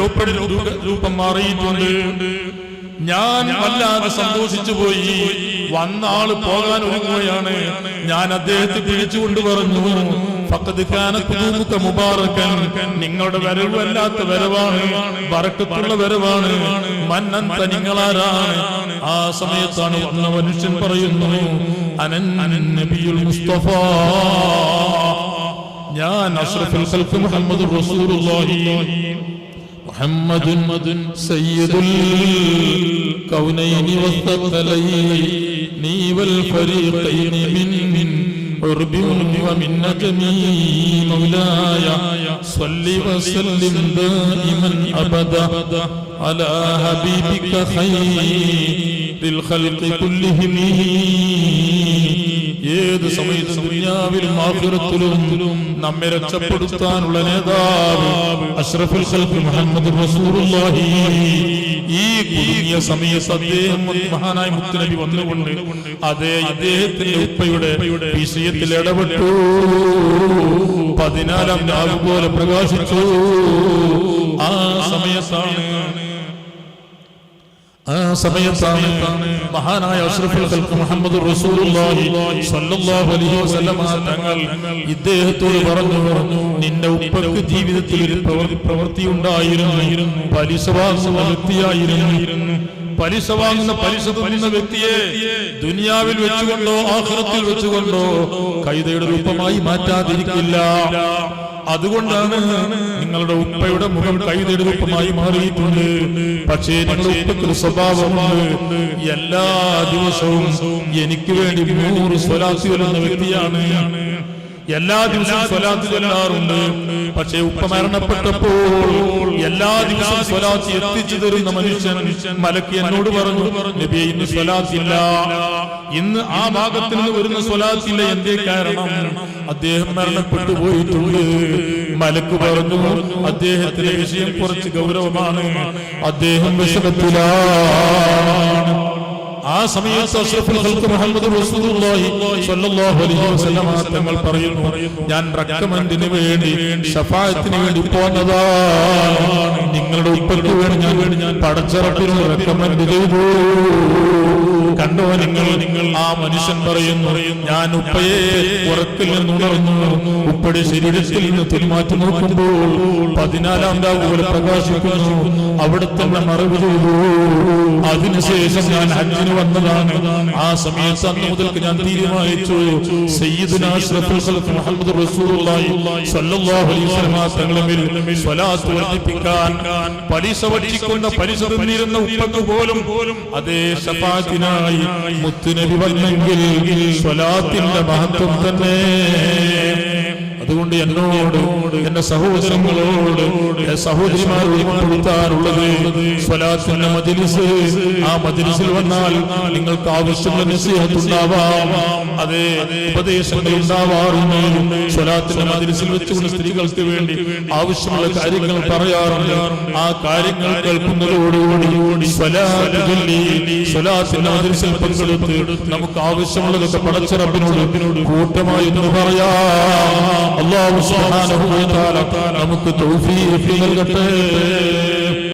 രൂപം മാറിയിട്ടുണ്ട്. ഞാൻ വല്ലാതെ സന്തോഷിച്ചു പോയി. വന്ന ആള് പോകാൻ ഒരുങ്ങുകയാണ്. ഞാൻ അദ്ദേഹത്തെ പിടിച്ചുകൊണ്ട് പറഞ്ഞു, ഫഖദ് കാന ഖുദൂമുക മുബാറകൻ, നിങ്ങളുടെ വരവ് വല്ലാത്ത വരവാണ്, ബറക്കത്തുള്ള വരവാണ്. മൻ അൻത, നിങ്ങളാരാണ്? ആ സമയത്താണ് വന്ന മനുഷ്യൻ പറയുന്നു, അനൻ നബിയുൽ മുസ്തഫ, ഞാൻ അഷ്റഫുൽ ഖൽഖ് മുഹമ്മദുർ റസൂലുള്ളാഹി, മുഹമ്മദുൻ സയ്യിദുൽ കൗനൈനി വസ്സഖലൈനി വൽ ഫരീഖൈനി മിൻ ഉർബിൻ വമിൻ നജമി മൗലായ സ്വല്ലി വസല്ലിം ദായിമൻ അബദാ അലാ ഹബീബിക ഖൈറിൽ ഖൽഖി കുല്ലിഹിം. ഏത് സമയത്തും ദുനിയാവിലും ആഖിറത്തിലും നമ്മെ രക്ഷപ്പെടുത്താനുള്ള നേതാവ് അഷ്റഫുൽ ഖൽഖ് മുഹമ്മദ് റസൂലുള്ളാഹി. ഈ കുടുങ്ങിയ സമയത്ത് അദ്ദേഹം മഹാനായ മുത്തുനബി വന്നുകൊണ്ട് അദ്ദേഹത്തിന്റെ ഉപ്പയുടെ വിഷയത്തിൽ ഇടപെട്ടു. 14-ാം രാവ് പോലെ പ്രകാശിച്ചു. ആ സമയത്താണ് മഹാനായ അഷ്റഫുൽ ഖൽഖ് മുഹമ്മദ് റസൂലുള്ളാഹി സ്വല്ലല്ലാഹു അലൈഹി വസല്ലം തങ്ങൾ ഇദ്ദേഹത്തോട് പറഞ്ഞു, നിന്റെ ഉപ്പക്ക് ജീവിതത്തിൽ ഒരു പ്രവൃത്തി ഉണ്ടായിരുന്നു. പലിശ വാങ്ങുന്ന വ്യക്തിയായിരുന്നു. പലിശ വാങ്ങുന്ന, പലിശ തിന്നുന്ന വ്യക്തിയെ ദുനിയാവിൽ വെച്ചുകൊണ്ടോ ആഖിറത്തിൽ വെച്ചുകൊണ്ടോ കൈതയുടെ രൂപമായി മാറ്റാതിരിക്കില്ല. അതുകൊണ്ടാണ് നിങ്ങളുടെ ഉപ്പയുടെ മുഖം കൈതയുടെ രൂപമായി മാറിയിട്ടുണ്ട്. പക്ഷേ നിങ്ങളുടെ ഉപ്പയ്ക്കൊരു സ്വഭാവമുണ്ട്. എല്ലാ ദിവസവും എനിക്ക് വേണ്ടി 100 സ്വലാത്ത് ചൊല്ലുന്ന വ്യക്തിയാണ്. എല്ലാ ദിവസവും സ്വലാത്ത് ചൊല്ലാറുണ്ട്. പക്ഷേ ഉപ്പ മരണപ്പെട്ടപ്പോൾ എല്ലാ ദിവസവും സ്വലാത്ത് എത്തിച്ചു തരുന്ന മനുഷ്യൻ മലക്ക് എന്നോട് പറഞ്ഞു, നബിയെ ഇന്ന് സ്വലാത്തില്ല, ഇന്ന് ആ ഭാഗത്ത് നിന്ന് വരുന്ന സ്വലാത്തില്ല. എന്തേ കാരണം? അദ്ദേഹം മരണപ്പെട്ടു പോയിട്ടുണ്ട്. മലക്ക് പറഞ്ഞു, അദ്ദേഹത്തിന്റെ വിഷയം കുറച്ച് ഗൗരവമാണ്, അദ്ദേഹം വിഷമത്തിലാണ്. ആ സമയത്ത് അഷ്റഫുൽ ഖൽഖ് മുഹമ്മദ് റസൂലുള്ളാഹി സ്വല്ലല്ലാഹു അലൈഹി വസല്ലം തങ്ങൾ പറയുന്നു, ഞാൻ റെക്കമെൻഡിന് വേണ്ടി, ശഫാഅത്തിന് വേണ്ടി പോന്നതാണ്. നിങ്ങളുടെ ഉപ്പയ്ക്ക് വേണ്ടി ഞാൻ പടച്ച റബ്ബിനോട് റെക്കമെൻഡ് ചെയ്തു. കണ്ടോ നിങ്ങൾ? ആ മനുഷ്യൻ പറയുന്നു, ഞാൻ ഉപ്പയെ ഉറക്കിൽ നിന്നുണർന്നു. ഉപ്പയുടെ ശരീരത്തിൽ നിന്ന് തിരുമാറ്റി നോക്കുമ്പോൾ 14-ാം രാവ് പോലെ പ്രകാശിക്കുന്നു. അവിടെ തന്നെ മറവ് ചെയ്തു. അതിനുശേഷം ഞാൻ ഹജ്ജിന് വന്നതാണ്. ആ സമയത്ത് അന്ന് മുതൽക്ക് ഞാൻ തീരുമാനിച്ചു, സയ്യിദുനാ അഷ്റഫുൽ ഖൽഖ് മുഹമ്മദ് റസൂലുള്ളാഹി സ്വല്ലല്ലാഹു അലൈഹി വസല്ലം തങ്ങളുടെ മേൽ സ്വലാത്ത് വർദ്ധിപ്പിക്കാൻ. പലിശ വറ്റിക്കൊണ്ട് പലിശ തിന്നിരുന്ന ഉപ്പക്ക് പോലും അതേ ശഫാഅത്തിനായി മുത്തുനബി വന്നെങ്കിൽ സ്വലാത്തിന്റെ മഹത്വം തന്നെ. അതുകൊണ്ട് എന്നോട്, എന്റെ സഹോദരങ്ങളോട്, സഹോദരിമാരോട് ഉൾപ്പെടുത്താനുള്ളത് സ്വലാത്തിന്റെ മജ്ലിസ്. ആ മജ്ലിസിൽ വന്നാൽ നിങ്ങൾക്ക് ആവശ്യമുള്ള നസീഹത്ത് ഉണ്ടാവാം, അതേ ഉപദേശങ്ങൾ ഉണ്ടാവാറുണ്ട്. സ്വലാത്തിന്റെ മജ്ലിസിൽ വെച്ചുകൊണ്ട് സ്ത്രീകൾക്ക് വേണ്ടി ആവശ്യമുള്ള കാര്യങ്ങൾ പറയാറുണ്ട്. ആ കാര്യങ്ങൾ കേൾക്കുന്നതോടുകൂടി സ്വലാത്ത് ചൊല്ലി സ്വലാത്തിന്റെ മജ്ലിസിൽ പങ്കെടുത്ത് നമുക്ക് ആവശ്യമുള്ളതൊക്കെ പടച്ച റബ്ബിനോട് കൂട്ടമായി എന്ന് പറയാം. അല്ലാഹു സുബ്ഹാനഹു വ തആല നമുക്ക് തൗഫീഖ് നൽകട്ടെ.